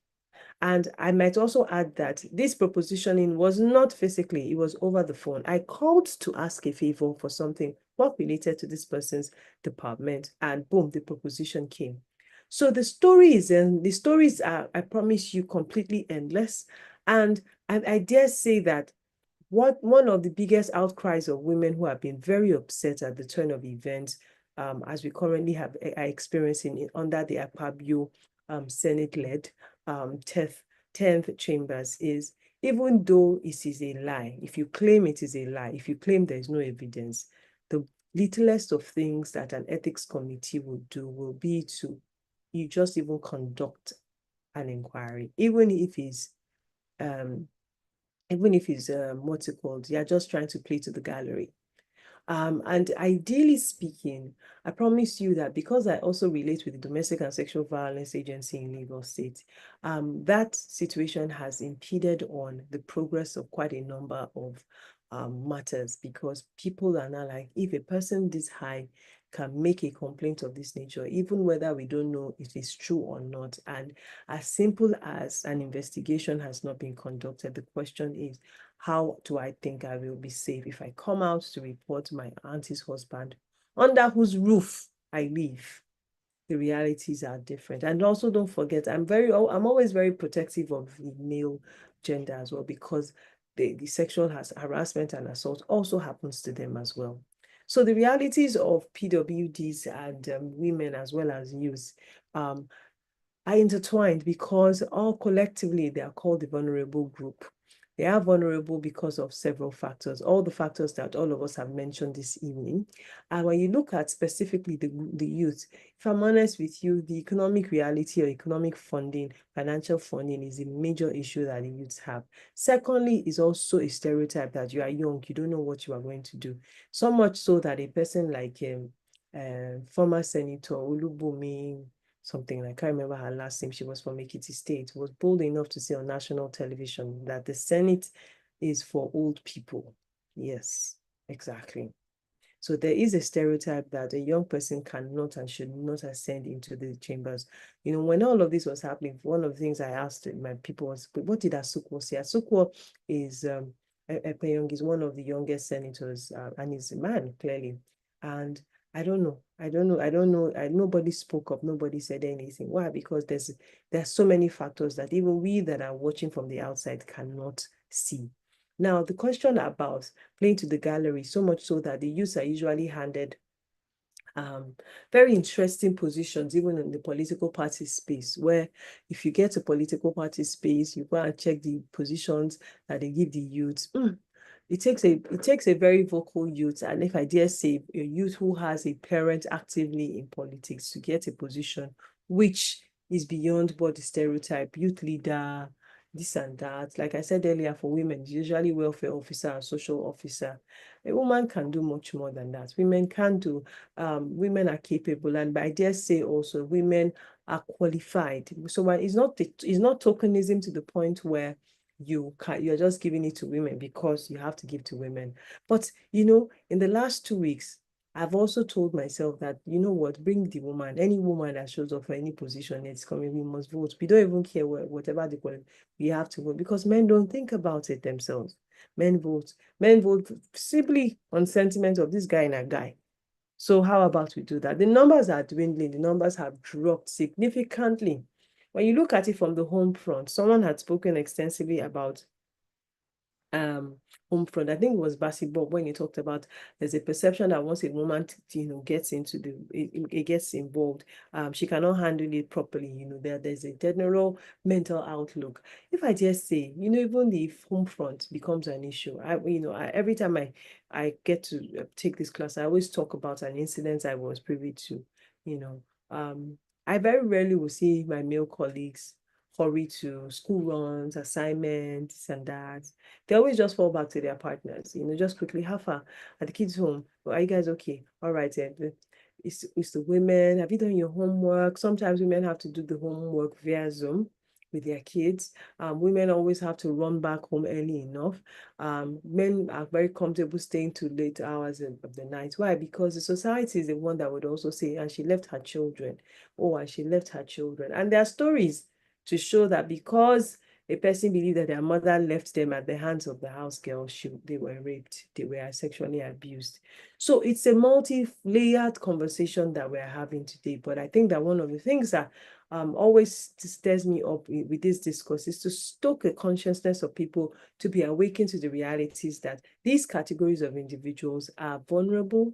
And I might also add that this propositioning was not physically, it was over the phone. I called to ask a favor for something work related to this person's department, and boom, the proposition came. So the stories are, I promise you, completely endless. And I dare say that one of the biggest outcries of women who have been very upset at the turn of events, as we currently are experiencing under the Akpabio Senate-led 10th chambers, is, even though it is a lie, if you claim it is a lie, if you claim there is no evidence, the littlest of things that an ethics committee would do will be to, you just even conduct an inquiry, even if it's what's it called? You're just trying to play to the gallery. And ideally speaking, I promise you that because I also relate with the Domestic and Sexual Violence Agency in Lagos State, that situation has impeded on the progress of quite a number of matters, because people are now like, if a person this high can make a complaint of this nature, even whether we don't know if it's true or not, and as simple as an investigation has not been conducted, the question is, how do I think I will be safe if I come out to report my auntie's husband under whose roof I live? The realities are different. And also don't forget, I'm always very protective of the male gender as well, because the sexual harassment and assault also happens to them as well. So the realities of PWDs and women as well as youth are intertwined, because all collectively they are called the vulnerable group. They are vulnerable because of several factors, all the factors that all of us have mentioned this evening. And when you look at specifically the youth, if I'm honest with you, the economic reality or economic funding, financial funding is a major issue that the youths have. Secondly, is also a stereotype that you are young, you don't know what you are going to do. So much so that a person like former Senator Olubumi, something, I can't remember her last name, she was from Ekiti State, was bold enough to say on national television that the Senate is for old people. Yes, exactly. So there is a stereotype that a young person cannot and should not ascend into the chambers. You know, when all of this was happening, one of the things I asked my people was, what did Asukwo say? Asukwo is, Epeyong is one of the youngest senators, and he's a man, clearly. And I don't know. Nobody spoke up. Nobody said anything. Why? Because there's so many factors that even we that are watching from the outside cannot see. Now, the question about playing to the gallery, so much so that the youths are usually handed very interesting positions, even in the political party space, where if you get a political party space, you go and check the positions that they give the youths. It takes a very vocal youth, and if I dare say, a youth who has a parent actively in politics to get a position which is beyond what the stereotype, youth leader, this and that. Like I said earlier, for women, usually welfare officer and social officer. A woman can do much more than that. Women can do, women are capable, and I dare say also women are qualified. So it's not tokenism to the point where you're just giving it to women because you have to give to women. But you know, in the last 2 weeks, I've also told myself that, you know what, bring the woman, any woman that shows up for any position, it's coming, we must vote. We don't even care whatever they call it, we have to vote, because men don't think about it themselves. Men vote simply on sentiment of this guy and a guy. So how about we do that? The numbers are dwindling, the numbers have dropped significantly. When you look at it from the home front, someone had spoken extensively about home front. I think it was Bassy Bob when he talked about there's a perception that once a woman gets into it gets involved, she cannot handle it properly. You know, there's a general mental outlook. If I just say, you know, even the home front becomes an issue. Every time I get to take this class, I always talk about an incident I was privy to. You know, I very rarely will see my male colleagues hurry to school runs, assignments, and that. They always just fall back to their partners, you know, just quickly, how far? Are the kids home? Well, are you guys okay? All right, it's the women. Have you done your homework? Sometimes women have to do the homework via Zoom with their kids. Women always have to run back home early enough. Men are very comfortable staying to late hours of the night. Why? Because the society is the one that would also say, and she left her children. Oh, and she left her children. And there are stories to show that because a person believed that their mother left them at the hands of the house girl, they were raped, they were sexually abused. So it's a multi-layered conversation that we're having today. But I think that one of the things that always stirs me up with this discourse is to stoke a consciousness of people to be awakened to the realities that these categories of individuals are vulnerable.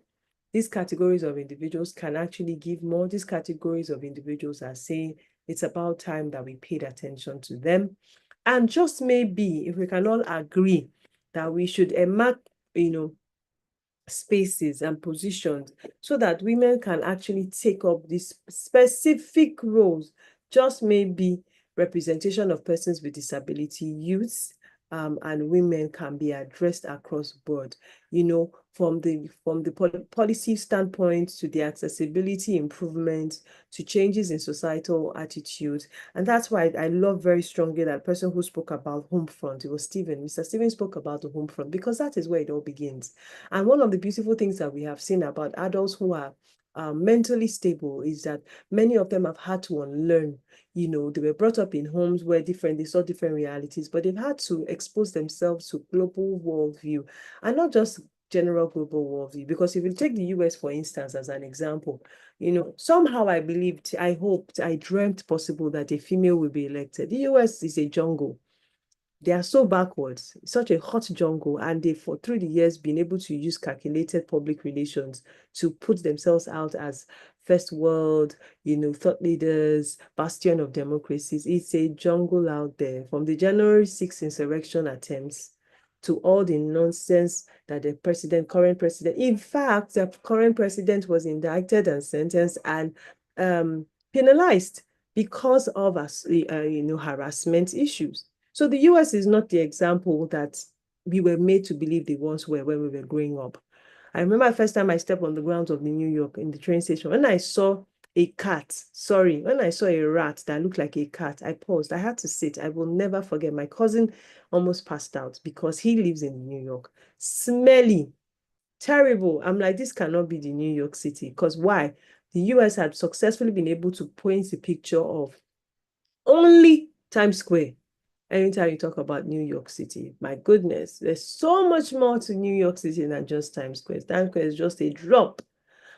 These categories of individuals can actually give more. These categories of individuals are saying it's about time that we paid attention to them. And just maybe, if we can all agree that we should enact, spaces and positions so that women can actually take up these specific roles, just maybe representation of persons with disability, youths, and women can be addressed across board, from the policy standpoint to the accessibility improvement to changes in societal attitudes. And that's why I love very strongly that person who spoke about home front. It was Stephen. Mr. Stephen spoke about the home front because that is where it all begins. And one of the beautiful things that we have seen about adults who are mentally stable is that many of them have had to unlearn. They were brought up in homes where they saw different realities, but they've had to expose themselves to global worldview, and not just general global worldview. Because if you take the US, for instance, as an example, somehow I believed, I hoped, I dreamt possible that a female will be elected. The US is a jungle. They are so backwards, such a hot jungle, and they, through the years, been able to use calculated public relations to put themselves out as first world, thought leaders, bastion of democracies. It's a jungle out there, from the January 6th insurrection attempts to all the nonsense that the current president, in fact, the current president was indicted and sentenced and penalized because of harassment issues. So the US is not the example that we were made to believe they once were when we were growing up. I remember the first time I stepped on the grounds of New York in the train station, when I saw when I saw a rat that looked like a cat, I paused. I had to sit. I will never forget. My cousin almost passed out because he lives in New York. Smelly, terrible. I'm like, this cannot be the New York City. Because why? The US had successfully been able to paint the picture of only Times Square. Anytime you talk about New York City, my goodness, there's so much more to New York City than just Times Square. Times Square is just a drop.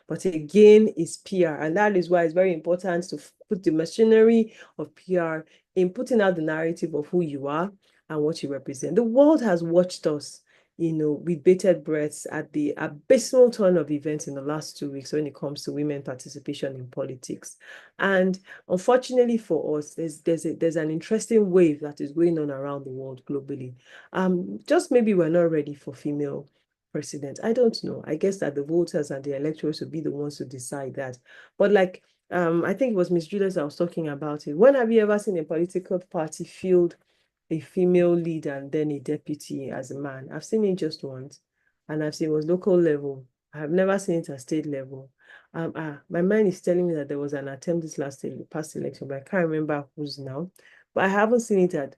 But again, it's PR. And that is why it's very important to put the machinery of PR in putting out the narrative of who you are and what you represent. The world has watched us, with bated breaths at the abysmal turn of events in the last 2 weeks when it comes to women participation in politics. And unfortunately for us, there's an interesting wave that is going on around the world globally. Just maybe we're not ready for female president. I don't know. I guess that the voters and the electors will be the ones to decide that. But I think it was Miss Julius I was talking about it. When have you ever seen a political party field a female leader and then a deputy as a man? I've seen it just once, and I've seen it was local level. I have never seen it at state level. My mind is telling me that there was an attempt this past election, but I can't remember who's now. But I haven't seen it at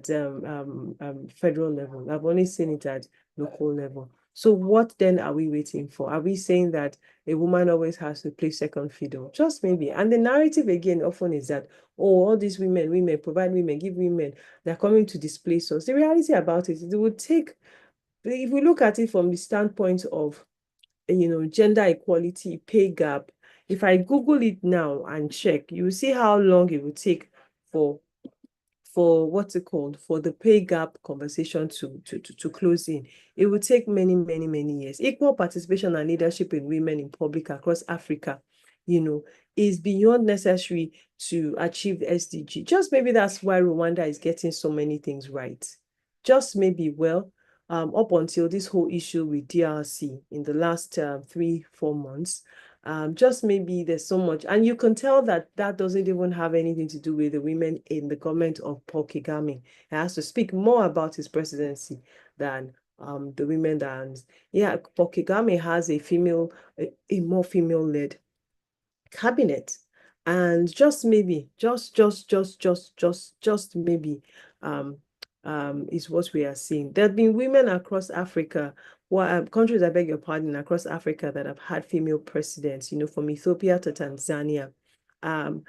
federal level. I've only seen it at local level. So what then are we waiting for? Are we saying that a woman always has to play second fiddle? Just maybe. And the narrative again often is that, all these women provide women, give women, they're coming to displace us. The reality about it would take, if we look at it from the standpoint of, gender equality, pay gap, if I Google it now and check, you will see how long it would take for what's it called, for the pay gap conversation to close in. It will take many, many, many years. Equal participation and leadership in women in public across Africa, is beyond necessary to achieve the SDG. Just maybe that's why Rwanda is getting so many things right. Just maybe, up until this whole issue with DRC in the last 3-4 months, just maybe there's so much, and you can tell that doesn't even have anything to do with the women in the government of Paul Kagame. He has to speak more about his presidency than the women that, Paul Kagame has a more female-led cabinet, and just maybe, just maybe, is what we are seeing. There have been women across Africa, countries, I beg your pardon, across Africa that have had female presidents, from Ethiopia to Tanzania. And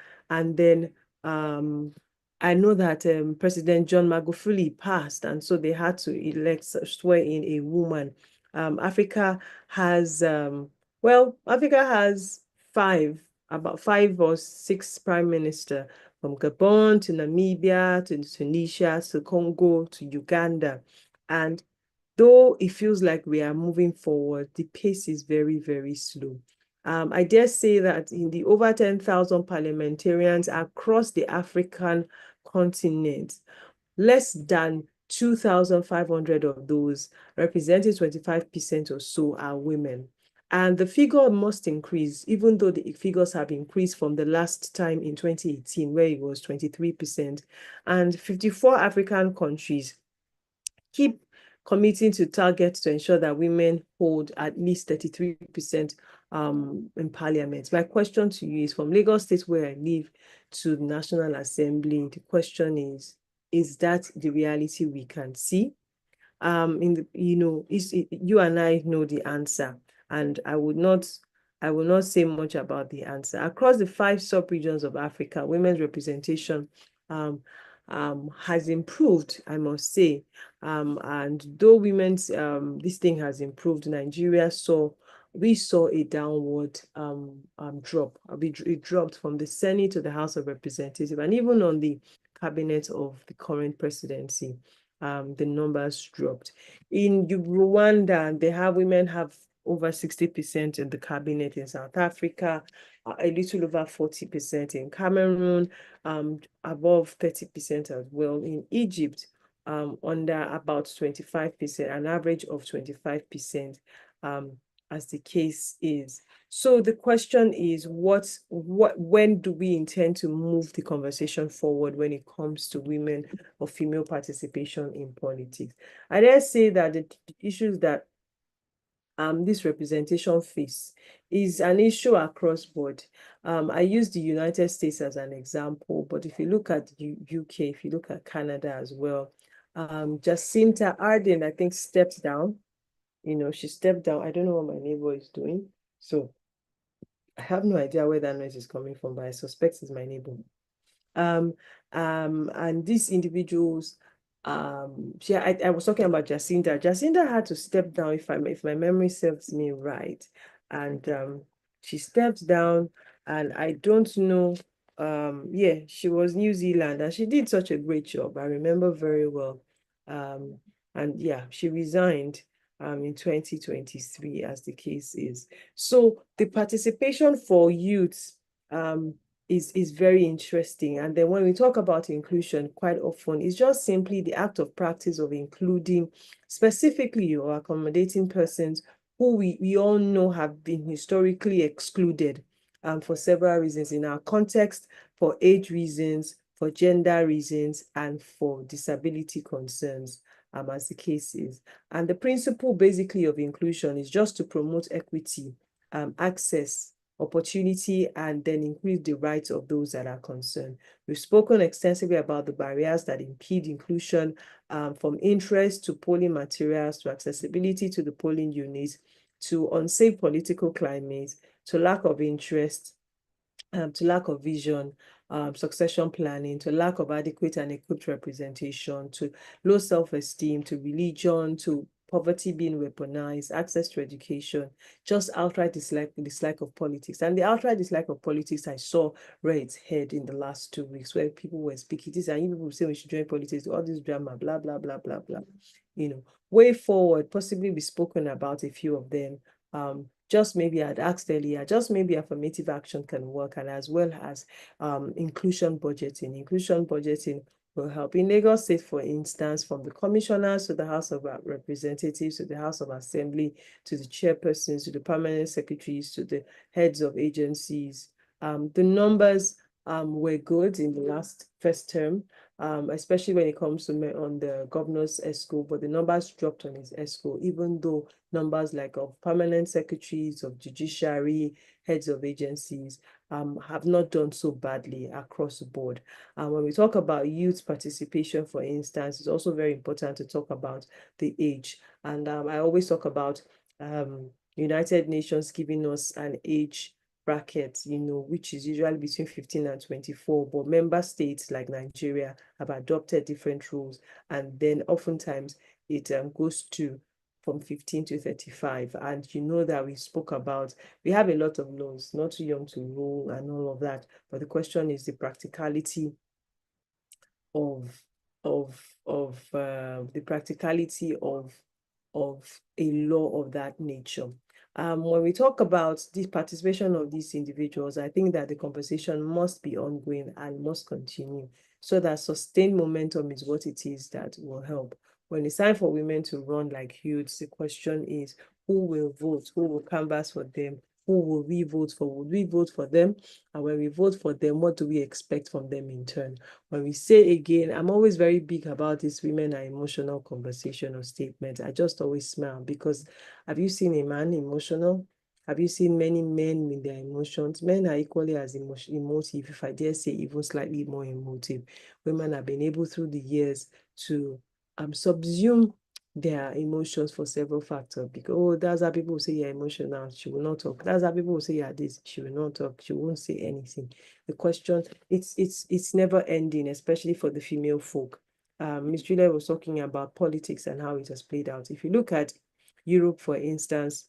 then I know that President John Magufuli passed, and so they had to swear in a woman. Africa has, Africa has about 5 or 6 prime minister, from Gabon to Namibia to Tunisia to Congo to Uganda. And though it feels like we are moving forward, the pace is very, very slow. I dare say that in the over 10,000 parliamentarians across the African continent, less than 2,500 of those, representing 25% or so, are women. And the figure must increase, even though the figures have increased from the last time in 2018, where it was 23%. And 54 African countries keep committing to targets to ensure that women hold at least 33% in parliament. My question to you is, from Lagos State, where I live, to the National Assembly, the question is that the reality we can see? You and I know the answer, and I will not say much about the answer. Across the 5 sub-regions of Africa, women's representation has improved, I must say. And though women's this thing has improved, we saw a downward drop. It dropped from the Senate to the House of Representatives, and even on the cabinet of the current presidency, the numbers dropped. In Rwanda, women have over 60% in the cabinet. In South Africa, a little over 40%. In Cameroon, above 30% as well. In Egypt, under about 25%, an average of 25%, as the case is. So the question is, when do we intend to move the conversation forward when it comes to women or female participation in politics? I dare say that the issues that this representation face is an issue across board. I use the United States as an example, but if you look at UK, if you look at Canada as well, Jacinta Ardern, I think, stepped down. She stepped down. I don't know what my neighbor is doing, so I have no idea where that noise is coming from, but I suspect it's my neighbor. And these individuals, I was talking about Jacinta. Jacinta had to step down, if my memory serves me right, and she stepped down, and I don't know. She was New Zealand, and she did such a great job. I remember very well. And yeah, she resigned in 2023, as the case is. So the participation for youth is very interesting. And then when we talk about inclusion, quite often it's just simply the act of practice of including specifically or accommodating persons who we all know have been historically excluded for several reasons in our context, for age reasons, for gender reasons, and for disability concerns, as the case is. And the principle basically of inclusion is just to promote equity, access, opportunity, and then increase the rights of those that are concerned. We've spoken extensively about the barriers that impede inclusion, from interest to polling materials, to accessibility to the polling units, to unsafe political climate, to lack of interest, to lack of vision, succession planning, to lack of adequate and equipped representation, to low self-esteem, to religion, to poverty being weaponized, access to education, just outright dislike of politics. And the outright dislike of politics I saw rear its head in the last 2 weeks, where people were speaking this, and people say we should join politics, all this drama, blah, blah, blah, blah, blah. Way forward, possibly we've spoken about a few of them. Just maybe I'd asked earlier, just maybe affirmative action can work, and as well as inclusion budgeting. Inclusion budgeting will help. In Lagos State, for instance, from the commissioners to the House of Representatives, to the House of Assembly, to the chairpersons, to the permanent secretaries, to the heads of agencies, the numbers were good in the first term, especially when it comes to on the governor's ESCO, but the numbers dropped on his ESCO, even though numbers like of permanent secretaries, of judiciary, heads of agencies have not done so badly across the board. When we talk about youth participation, for instance, it's also very important to talk about the age. And I always talk about United Nations giving us an age bracket, which is usually between 15 and 24, but member states like Nigeria have adopted different rules, and then oftentimes it goes to from 15 to 35. And that we have a lot of laws, not too young to rule and all of that, but the question is the practicality of a law of that nature. When we talk about the participation of these individuals, I think that the conversation must be ongoing and must continue, so that sustained momentum is what it is that will help. When it's time for women to run like youths, the question is, who will vote, who will canvass for them, who will we vote for? Would we vote for them? And when we vote for them, what do we expect from them in turn? When we say again, I'm always very big about this women are emotional conversation or statement. I just always smile because have you seen a man emotional? Have you seen many men with their emotions? Men are equally as emotive, if I dare say, even slightly more emotive. Women have been able through the years to subsume their emotions for several factors. Because, oh, that's how people say you're emotional, she will not talk. That's how people say you're this, she will not talk, she won't say anything. The question, it's never ending, especially for the female folk. Ms. Julia was talking about politics and how it has played out. If you look at Europe, for instance,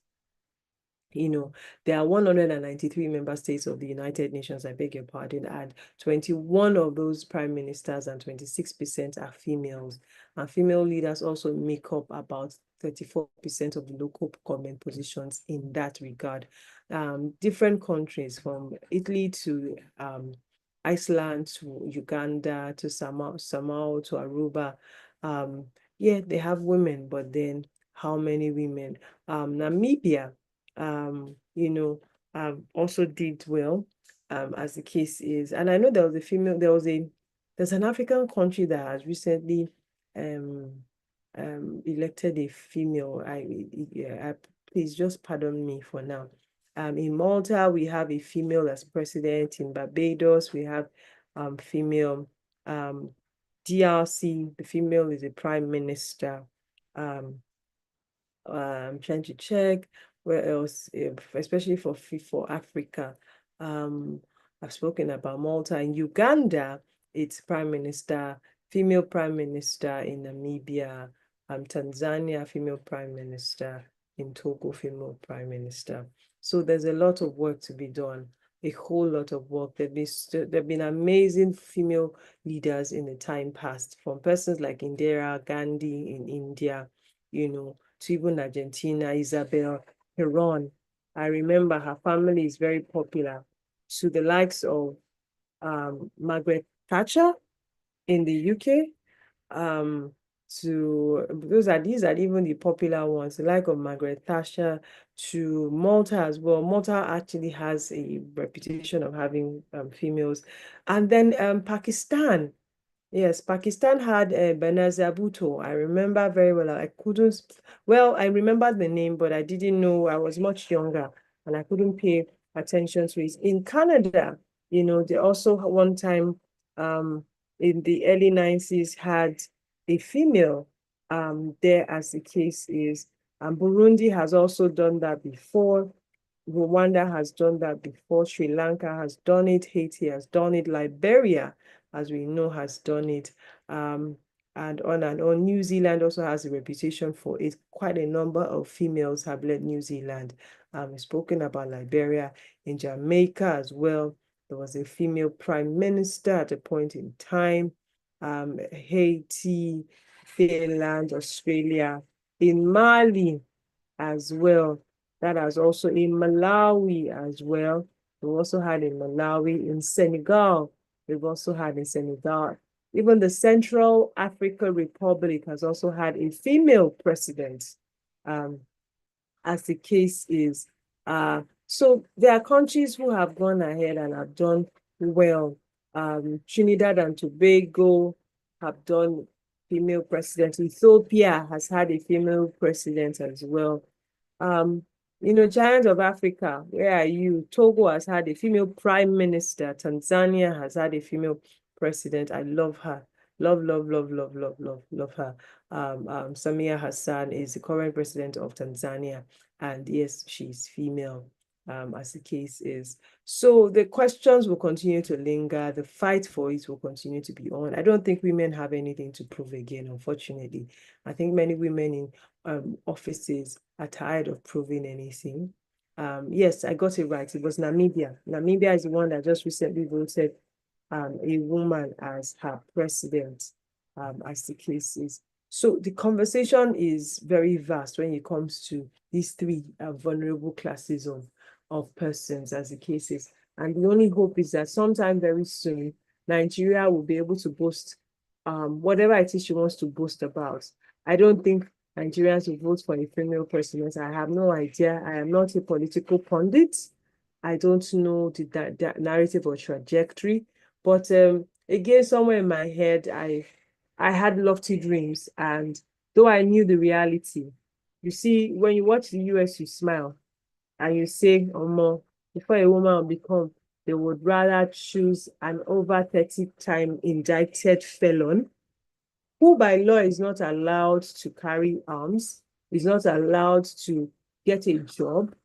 there are 193 member states of the United Nations, I beg your pardon, and 21 of those prime ministers and 26% are females. And female leaders also make up about 34% of the local government positions in that regard. Different countries from Italy to Iceland to Uganda to Samoa to Aruba, yeah, they have women, but then how many women? Namibia, also did well, as the case is. And I know there was a female, there's an African country that has recently elected a female. Please just pardon me for now. In Malta, we have a female as president. In Barbados, we have female. DRC, the female is a prime minister. I'm trying to check where else, especially for Africa. I've spoken about Malta. In Uganda, it's female prime minister. In Namibia, Tanzania, female prime minister. In Togo, female prime minister. So there's a lot of work to be done, a whole lot of work. There've been amazing female leaders in the time past, from persons like Indira Gandhi in India, to even Argentina, Isabel Perón. I remember her family is very popular, to the likes of Margaret Thatcher in the UK. These are even the popular ones, the like of Margaret Thatcher, to Malta as well. Malta actually has a reputation of having females. And then Pakistan. Yes, Pakistan had Benazir Bhutto. I remember very well. I remember the name, but I didn't know. I was much younger and I couldn't pay attention to it. In Canada, they also one time in the early 90s had a female there, as the case is. And Burundi has also done that before. Rwanda has done that before. Sri Lanka has done it. Haiti has done it. Liberia, as we know, has done it. And on and on. New Zealand also has a reputation for it. Quite a number of females have led New Zealand. We've spoken about Liberia. In Jamaica as well, there was a female prime minister at a point in time. Haiti, Finland, Australia. In Mali as well, that has also in Malawi as well. We also had in Malawi, in Senegal. We've also had in Senegal. Even the Central African Republic has also had a female president, as the case is. So there are countries who have gone ahead and have done well. Trinidad and Tobago have done female president. Ethiopia has had a female president as well. Giant of Africa, where are you? Togo has had a female prime minister. Tanzania has had a female president. I love her. Love, love, love, love, love, love, love her. Samia Hassan is the current president of Tanzania. And yes, she's female, as the case is. So the questions will continue to linger. The fight for it will continue to be on. I don't think women have anything to prove again, unfortunately. I think many women in offices are tired of proving anything. Yes, I got it right. It was Namibia. Namibia is the one that just recently voted a woman as her president, as the case is. So the conversation is very vast when it comes to these three vulnerable classes of persons, as the case is. And the only hope is that sometime very soon, Nigeria will be able to boast whatever it is she wants to boast about. I don't think Nigerians will vote for a female president. I have no idea. I am not a political pundit. I don't know the narrative or trajectory. But again, somewhere in my head, I had lofty dreams. And though I knew the reality, you see, when you watch the US, you smile and you say, oh, more, before a woman will become, they would rather choose an over 30-time indicted felon who by law is not allowed to carry arms, is not allowed to get a job,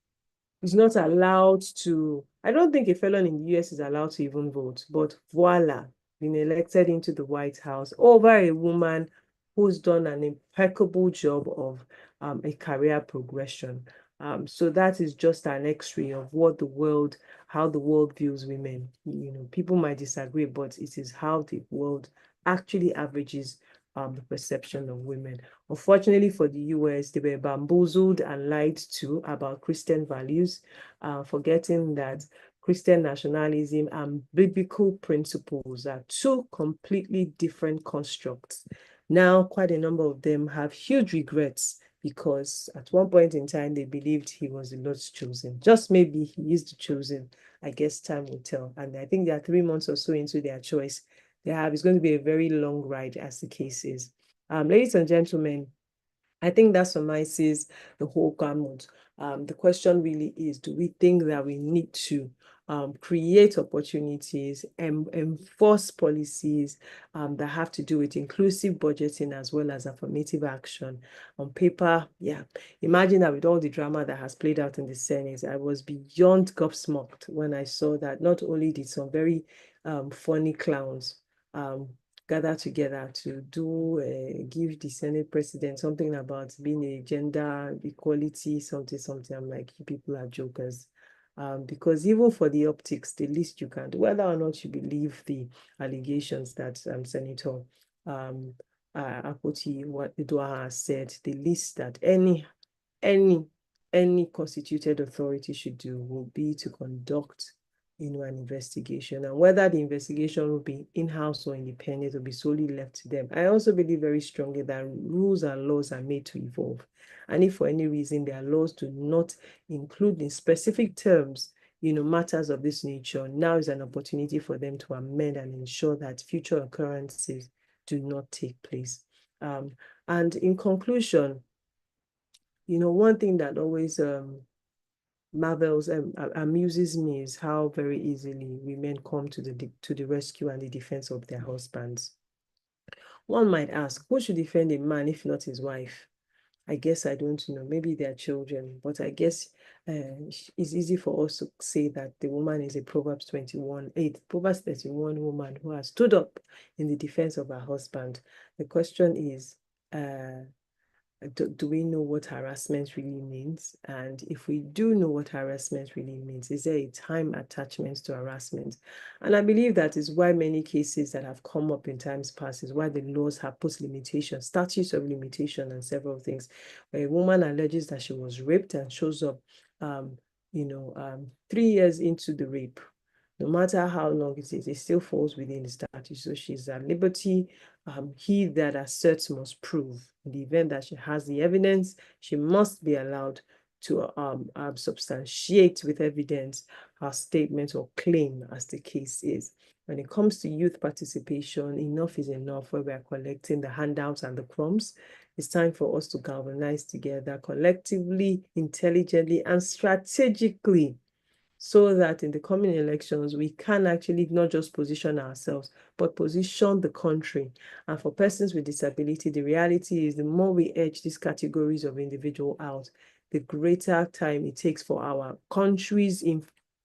is not allowed to, I don't think a felon in the US is allowed to even vote, but voila, been elected into the White House over a woman who's done an impeccable job of a career progression. So that is just an X-ray of what the world, how the world views women. You know, people might disagree, but it is how the world actually averages the perception of women. Unfortunately for the US, they were bamboozled and lied to about Christian values, forgetting that Christian nationalism and biblical principles are two completely different constructs. Now, quite a number of them have huge regrets because at one point in time, they believed he was the Lord's chosen. Just maybe he is the chosen. I guess time will tell. And I think they are 3 months or so into their choice. It's going to be a very long ride, as the case is. Ladies and gentlemen, I think that summarizes the whole gamut. The question really is, do we think that we need to create opportunities and enforce policies that have to do with inclusive budgeting as well as affirmative action? On paper, yeah. Imagine that with all the drama that has played out in the Senate, I was beyond gobsmacked when I saw that not only did some very funny clowns gather together to give the Senate president something about being a gender equality, something. I'm like, you people are jokers. Because even for the optics, the least you can do, whether or not you believe the allegations that Senator Akpoti Uduaghan has said, the least that any constituted authority should do will be to conduct an investigation, and whether the investigation will be in-house or independent will be solely left to them. I also believe very strongly that rules and laws are made to evolve, and if for any reason their laws do not include in specific terms matters of this nature, now is an opportunity for them to amend and ensure that future occurrences do not take place. And in conclusion, one thing that always marvels and amuses me is how very easily women come to the rescue and the defense of their husbands. One might ask, who should defend a man if not his wife? I guess I don't know, maybe their children, but I guess it's easy for us to say that the woman is a Proverbs 31 woman who has stood up in the defense of her husband. The question is, do we know what harassment really means? And if we do know what harassment really means, is there a time attachment to harassment? And I believe that is why many cases that have come up in times past is why the laws have put limitations, statutes of limitation and several things. Where a woman alleges that she was raped and shows up 3 years into the rape, no matter how long it is, it still falls within the statute. So she's at liberty. He that asserts must prove. In the event that she has the evidence, she must be allowed to substantiate with evidence her statement or claim, as the case is. When it comes to youth participation, enough is enough where we are collecting the handouts and the crumbs. It's time for us to galvanize together collectively, intelligently, and strategically, so that in the coming elections, we can actually not just position ourselves, but position the country. And for persons with disability, the reality is the more we edge these categories of individual out, the greater time it takes for our country's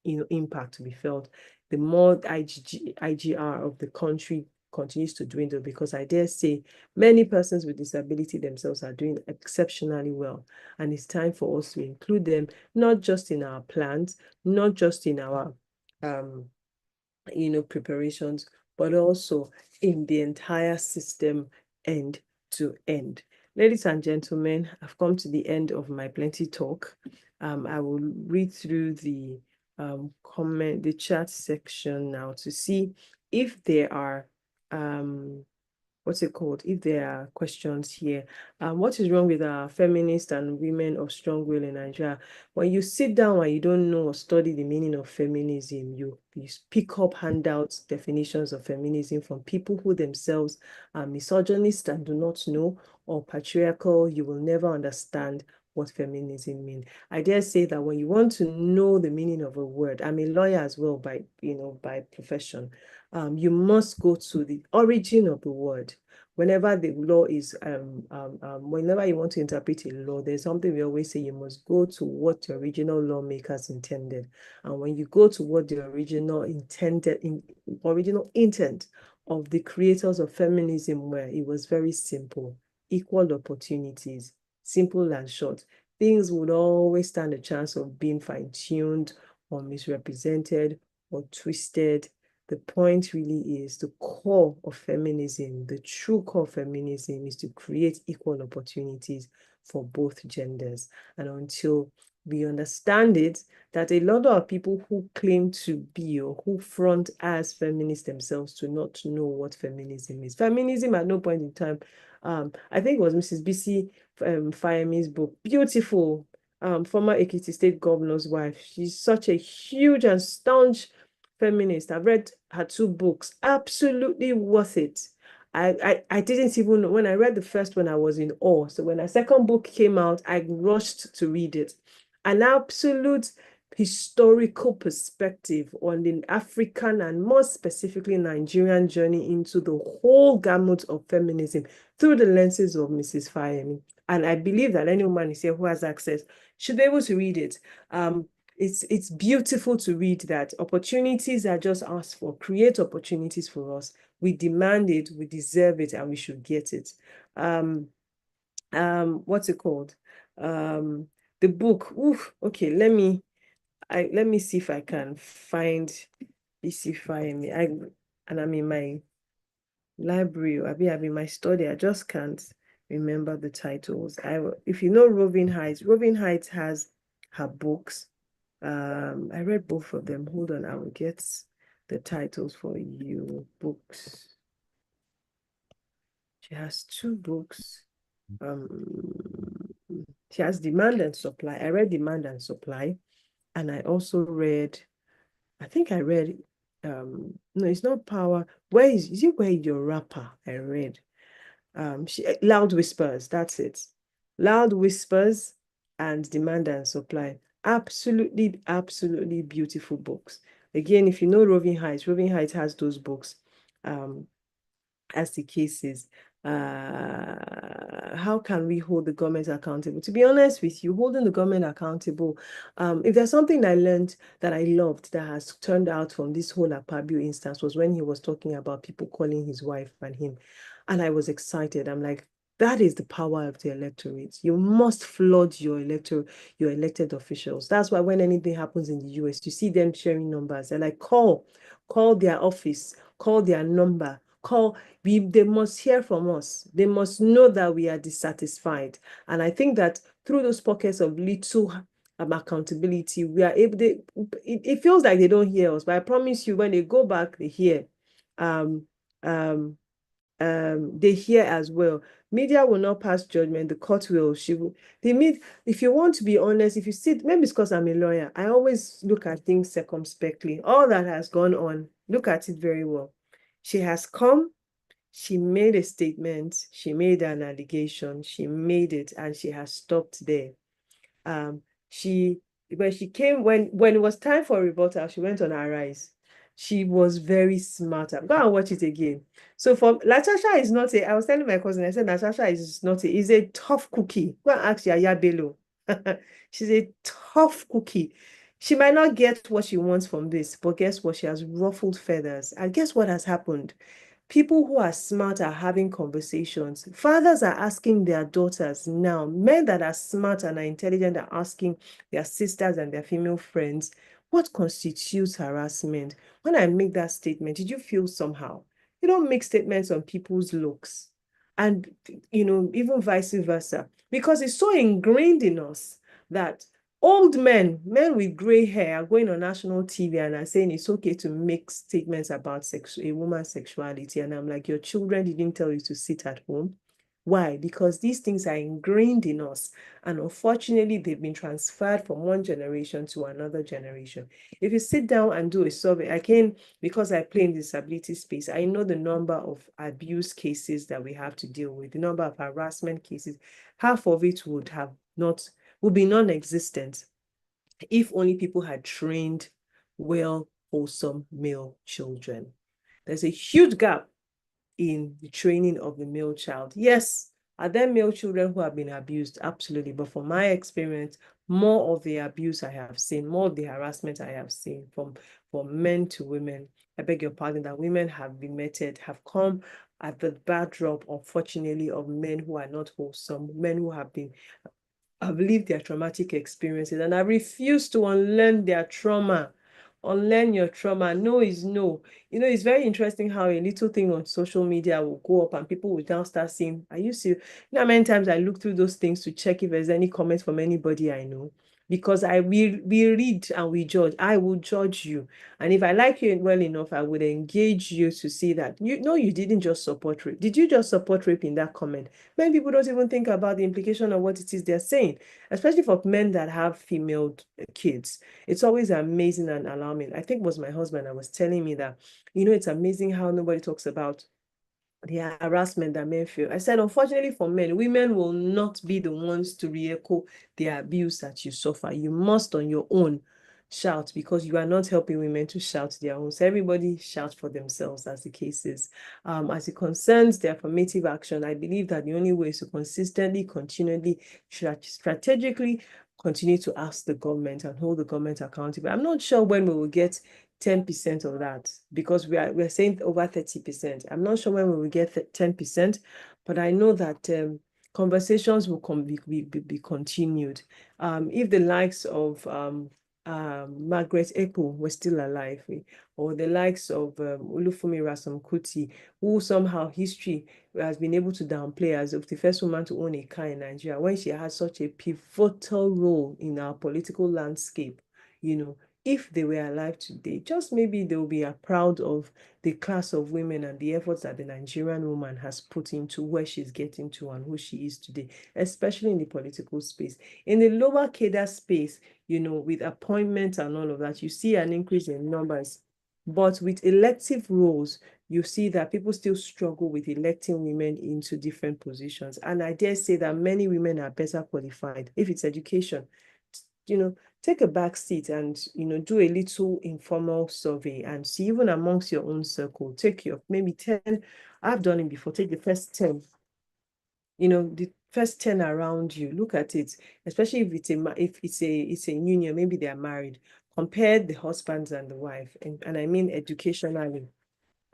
impact to be felt, the more IGR of the country continues to dwindle, because I dare say many persons with disability themselves are doing exceptionally well. And it's time for us to include them, not just in our plans, not just in our preparations, but also in the entire system end to end. Ladies and gentlemen, I've come to the end of my plenty talk. I will read through the chat section now to see if there are what's it called? If there are questions here, what is wrong with our feminists and women of strong will in Nigeria? When you sit down and you don't know or study the meaning of feminism, you pick up handouts, definitions of feminism from people who themselves are misogynist and do not know, or patriarchal, you will never understand what feminism means. I dare say that when you want to know the meaning of a word, I'm a lawyer as well by profession. You must go to the origin of the word. Whenever the law is, whenever you want to interpret a law, there's something we always say: you must go to what the original lawmakers intended. And when you go to what the original intent of the creators of feminism were, it was very simple: equal opportunities, simple and short. Things would always stand a chance of being fine-tuned or misrepresented or twisted. The point really is the core of feminism, the true core of feminism is to create equal opportunities for both genders. And until we understand it, that a lot of people who claim to be or who front as feminists themselves do not know what feminism is. Feminism at no point in time, I think it was Mrs. B.C. Fayemi's book, beautiful, former Ekiti State Governor's wife. She's such a huge and staunch feminist. I've read her 2 books, absolutely worth it. I didn't even know. When I read the first one, I was in awe. So when the second book came out, I rushed to read it. An absolute historical perspective on the African and more specifically Nigerian journey into the whole gamut of feminism through the lenses of Mrs. Fayemi. And I believe that any woman is here who has access should be able to read it. It's beautiful to read that opportunities are just asked for. Create opportunities for us. We demand it, we deserve it, and we should get it. What's it called? The book. Oof, okay, let me see if I can find B.C. Fayemi. And I'm in my library, I'm in my study. I just can't remember the titles. If you know Roving Heights has her books. I read both of them. Hold on, I will get the titles for you. Books. She has 2 books. She has Demand and Supply. I read Demand and Supply, and I also read, I think I read, no, it's not Power. Is it Where Your Rapper? I read. Loud Whispers, that's it. Loud Whispers and Demand and Supply. Absolutely, absolutely beautiful books. Again, if you know Roving Heights has those books. As the case is, how can we hold the government accountable? To be honest with you, holding the government accountable, if there's something I learned that I loved that has turned out from this whole Akpabio instance was when he was talking about people calling his wife and him. And I was excited. I'm like, that is the power of the electorate. You must flood your elected officials. That's why when anything happens in the US, you see them sharing numbers. They're like, call their office, call their number, they must hear from us. They must know that we are dissatisfied. And I think that through those pockets of little accountability, we are able to, it feels like they don't hear us, but I promise you, when they go back, they hear. They hear as well. Media will not pass judgment, the court will. If you want to be honest, if you sit, maybe it's because I'm a lawyer, I always look at things circumspectly. All that has gone on, look at it very well. She has come, she made a statement, she made an allegation, she made it, and she has stopped there. When it was time for rebuttal, she went on Arise. She was very smart. Go and watch it again. So for Latasha is not I was telling my cousin, I said Latasha is a tough cookie. Go and ask Yaya Bello. She's a tough cookie. She might not get what she wants from this, but guess what? She has ruffled feathers. And guess what has happened? People who are smart are having conversations. Fathers are asking their daughters now. Men that are smart and are intelligent are asking their sisters and their female friends, what constitutes harassment? When I make that statement, did you feel somehow? You don't make statements on people's looks. And, even vice versa. Because it's so ingrained in us that Old men with gray hair are going on national TV and are saying it's okay to make statements about a woman's sexuality. And I'm like, your children didn't tell you to sit at home. Why? Because these things are ingrained in us. And unfortunately, they've been transferred from one generation to another generation. If you sit down and do a survey, because I play in the disability space, I know the number of abuse cases that we have to deal with, the number of harassment cases. Half of it would be non-existent if only people had trained well, wholesome male children. There's a huge gap in the training of the male child. Yes, are there male children who have been abused? Absolutely. But from my experience, more of the abuse I have seen, more of the harassment I have seen from men to women, I beg your pardon, that women have been meted, have come at the backdrop, unfortunately, of men who are not wholesome, men who have lived their traumatic experiences, and I refuse to unlearn their trauma. Unlearn your trauma. No is no. It's very interesting how a little thing on social media will go up and people will now start saying, are you serious? How many times I look through those things to check if there's any comments from anybody I know, because we read and we judge. I will judge you. And if I like you well enough, I would engage you to see that, you didn't just support rape. Did you just support rape in that comment? Many people don't even think about the implication of what it is they're saying, especially for men that have female kids. It's always amazing and alarming. I think it was my husband that was telling me that, it's amazing how nobody talks about the harassment that men feel. I said, unfortunately for men, women will not be the ones to re-echo the abuse that you suffer. You must on your own shout, because you are not helping women to shout their own. So everybody shout for themselves, as the case is. As it concerns the affirmative action, I believe that the only way is to consistently, continually, strategically continue to ask the government and hold the government accountable. I'm not sure when we will get 10% of that, because we're saying over 30%. I'm not sure when we will get 10%, but I know that conversations will be continued. If the likes of Margaret Ekpo were still alive, or the likes of Olufumi Ransome Kuti, who somehow history has been able to downplay as of the first woman to own a car in Nigeria, when she had such a pivotal role in our political landscape, if they were alive today, just maybe they'll be proud of the class of women and the efforts that the Nigerian woman has put into where she's getting to and who she is today, especially in the political space. In the lower cadre space, with appointments and all of that, you see an increase in numbers. But with elective roles, you see that people still struggle with electing women into different positions. And I dare say that many women are better qualified. If it's education, take a back seat and, do a little informal survey and see, even amongst your own circle, take your maybe 10, I've done it before, take the first 10, the first 10 around you, look at it, especially if it's a union, maybe they are married, compare the husbands and the wife, and I mean educationally,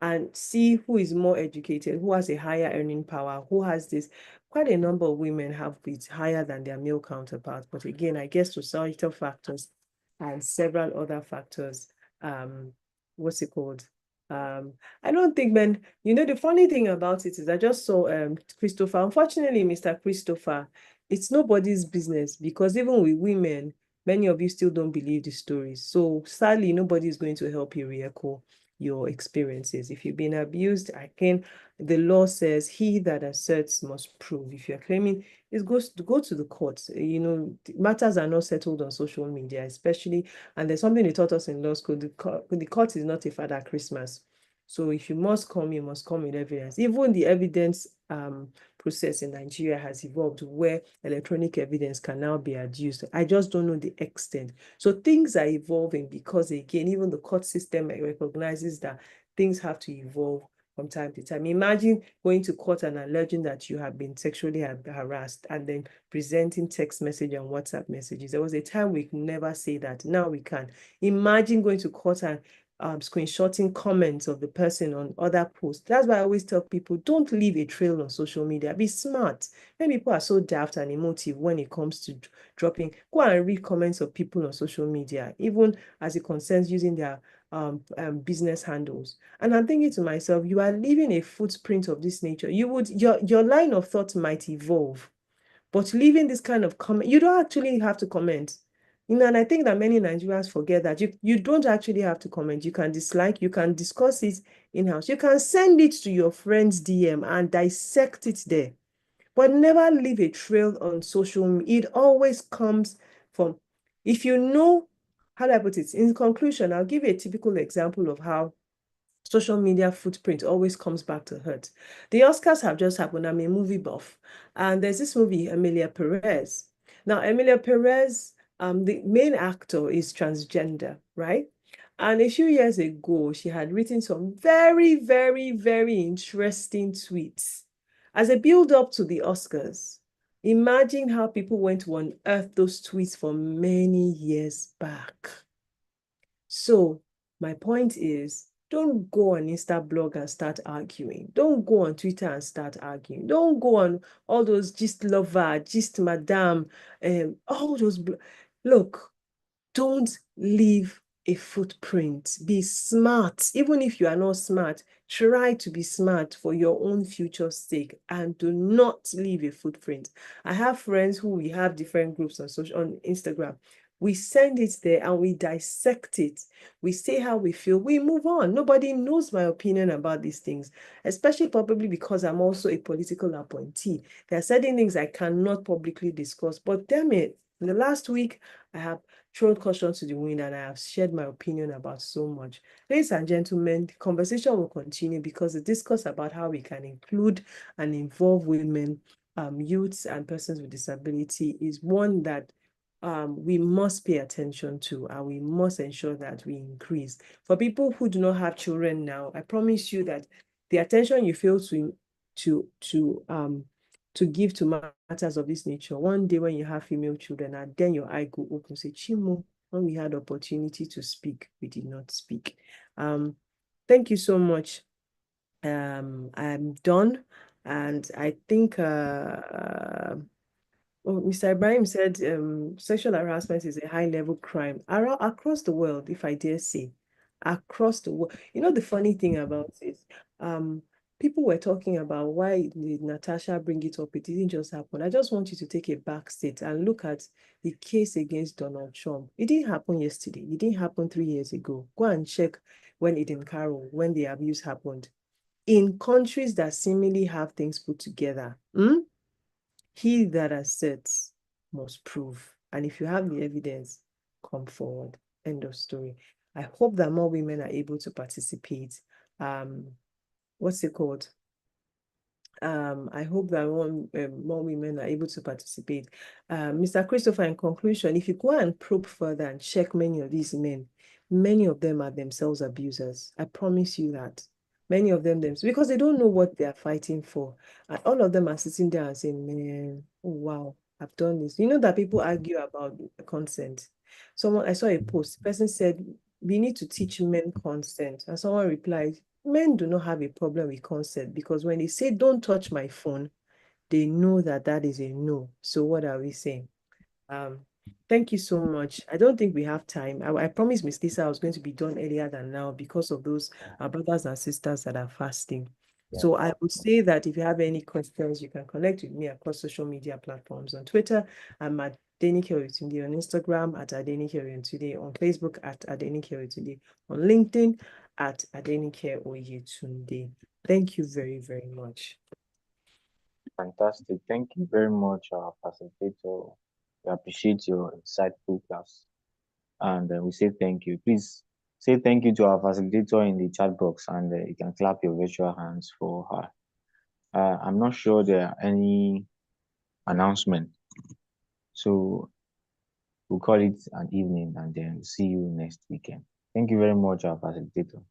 and see who is more educated, who has a higher earning power, who has this. Quite a number of women have it higher than their male counterparts. But again, I guess societal factors and several other factors, what's it called? I don't think men, the funny thing about it is I just saw Christopher. Unfortunately, Mr. Christopher, it's nobody's business, because even with women, many of you still don't believe the stories. So sadly, nobody is going to help you re-echo your experiences. If you've been abused, the law says he that asserts must prove. If you're claiming, it goes to go to the courts. Matters are not settled on social media, especially, and there's something they taught us in law school. The court is not a Father Christmas. So if you must come, you must come with evidence. Even the evidence process in Nigeria has evolved, where electronic evidence can now be adduced. I just don't know the extent. So things are evolving, because again, even the court system recognizes that things have to evolve from time to time. Imagine going to court and alleging that you have been sexually harassed, and then presenting text message and WhatsApp messages. There was a time we could never say that. Now we can. Imagine going to court and screenshotting comments of the person on other posts. That's why I always tell people, don't leave a trail on social media. Be smart. Many people are so daft and emotive when it comes to dropping. Go and read comments of people on social media, even as it concerns using their business handles. And I'm thinking to myself, you are leaving a footprint of this nature. Your line of thought might evolve, but leaving this kind of comment, you don't actually have to comment. And I think that many Nigerians forget that you don't actually have to comment. You can dislike, you can discuss it in-house. You can send it to your friend's DM and dissect it there. But never leave a trail on social media. It always comes from, if you know, how do I put it? In conclusion, I'll give you a typical example of how social media footprint always comes back to hurt. The Oscars have just happened. I'm a movie buff. And there's this movie, Emilia Perez. Now, Emilia Perez, the main actor is transgender, right? And a few years ago, she had written some very, very, very interesting tweets as a build-up to the Oscars. Imagine how people went to unearth those tweets from many years back. So my point is, don't go on Instablog and start arguing. Don't go on Twitter and start arguing. Don't go on all those gist lover, gist madam, all those. Look, don't leave a footprint. Be smart. Even if you are not smart, try to be smart for your own future's sake and do not leave a footprint. I have friends who we have different groups on Instagram. We send it there and we dissect it. We say how we feel. We move on. Nobody knows my opinion about these things, especially probably because I'm also a political appointee. There are certain things I cannot publicly discuss, but damn it, in the last week, I have thrown caution to the wind and I have shared my opinion about so much. Ladies and gentlemen, the conversation will continue because the discourse about how we can include and involve women, youths, and persons with disability is one that we must pay attention to, and we must ensure that we increase. For people who do not have children now, I promise you that the attention you feel to give to matters of this nature, one day when you have female children, and then your eye go open, say, Chimo, when we had opportunity to speak, we did not speak. Thank you so much. I'm done, and I think Mr. Ibrahim said sexual harassment is a high-level crime across the world, if I dare say. Across the world. You know, the funny thing about it, people were talking about why did Natasha bring it up. It didn't just happen. I just want you to take a back seat and look at the case against Donald Trump. It didn't happen yesterday. It didn't happen 3 years ago. Go and check when Eden Carroll, when the abuse happened. In countries that seemingly have things put together, he that asserts must prove. And if you have the evidence, come forward. End of story. I hope that more women are able to participate. What's it called? I hope that more women are able to participate. Mr. Christopher, in conclusion, if you go and probe further and check many of these men, many of them are themselves abusers. I promise you that. Many of them, because they don't know what they are fighting for. And all of them are sitting there and saying, man, oh, wow, I've done this. You know that people argue about consent. I saw a post, the person said, we need to teach men consent. And someone replied, men do not have a problem with consent because when they say, don't touch my phone, they know that that is a no. So what are we saying? Thank you so much. I don't think we have time. I promised Miss Lisa I was going to be done earlier than now because of those brothers and sisters that are fasting. Yeah. So I would say that if you have any questions, you can connect with me across social media platforms. On Twitter, I'm at Adenike Oyetunde, on Instagram at Adenike Oyetunde, on Facebook at Adenike Oyetunde, on LinkedIn at Adenike Oyetunde. Thank you very, very much. Fantastic. Thank you very much, our facilitator. We appreciate your insightful class. And we say thank you. Please say thank you to our facilitator in the chat box, and you can clap your virtual hands for her. I'm not sure there are any announcement. So we'll call it an evening and then see you next weekend. Thank you very much, our facilitator.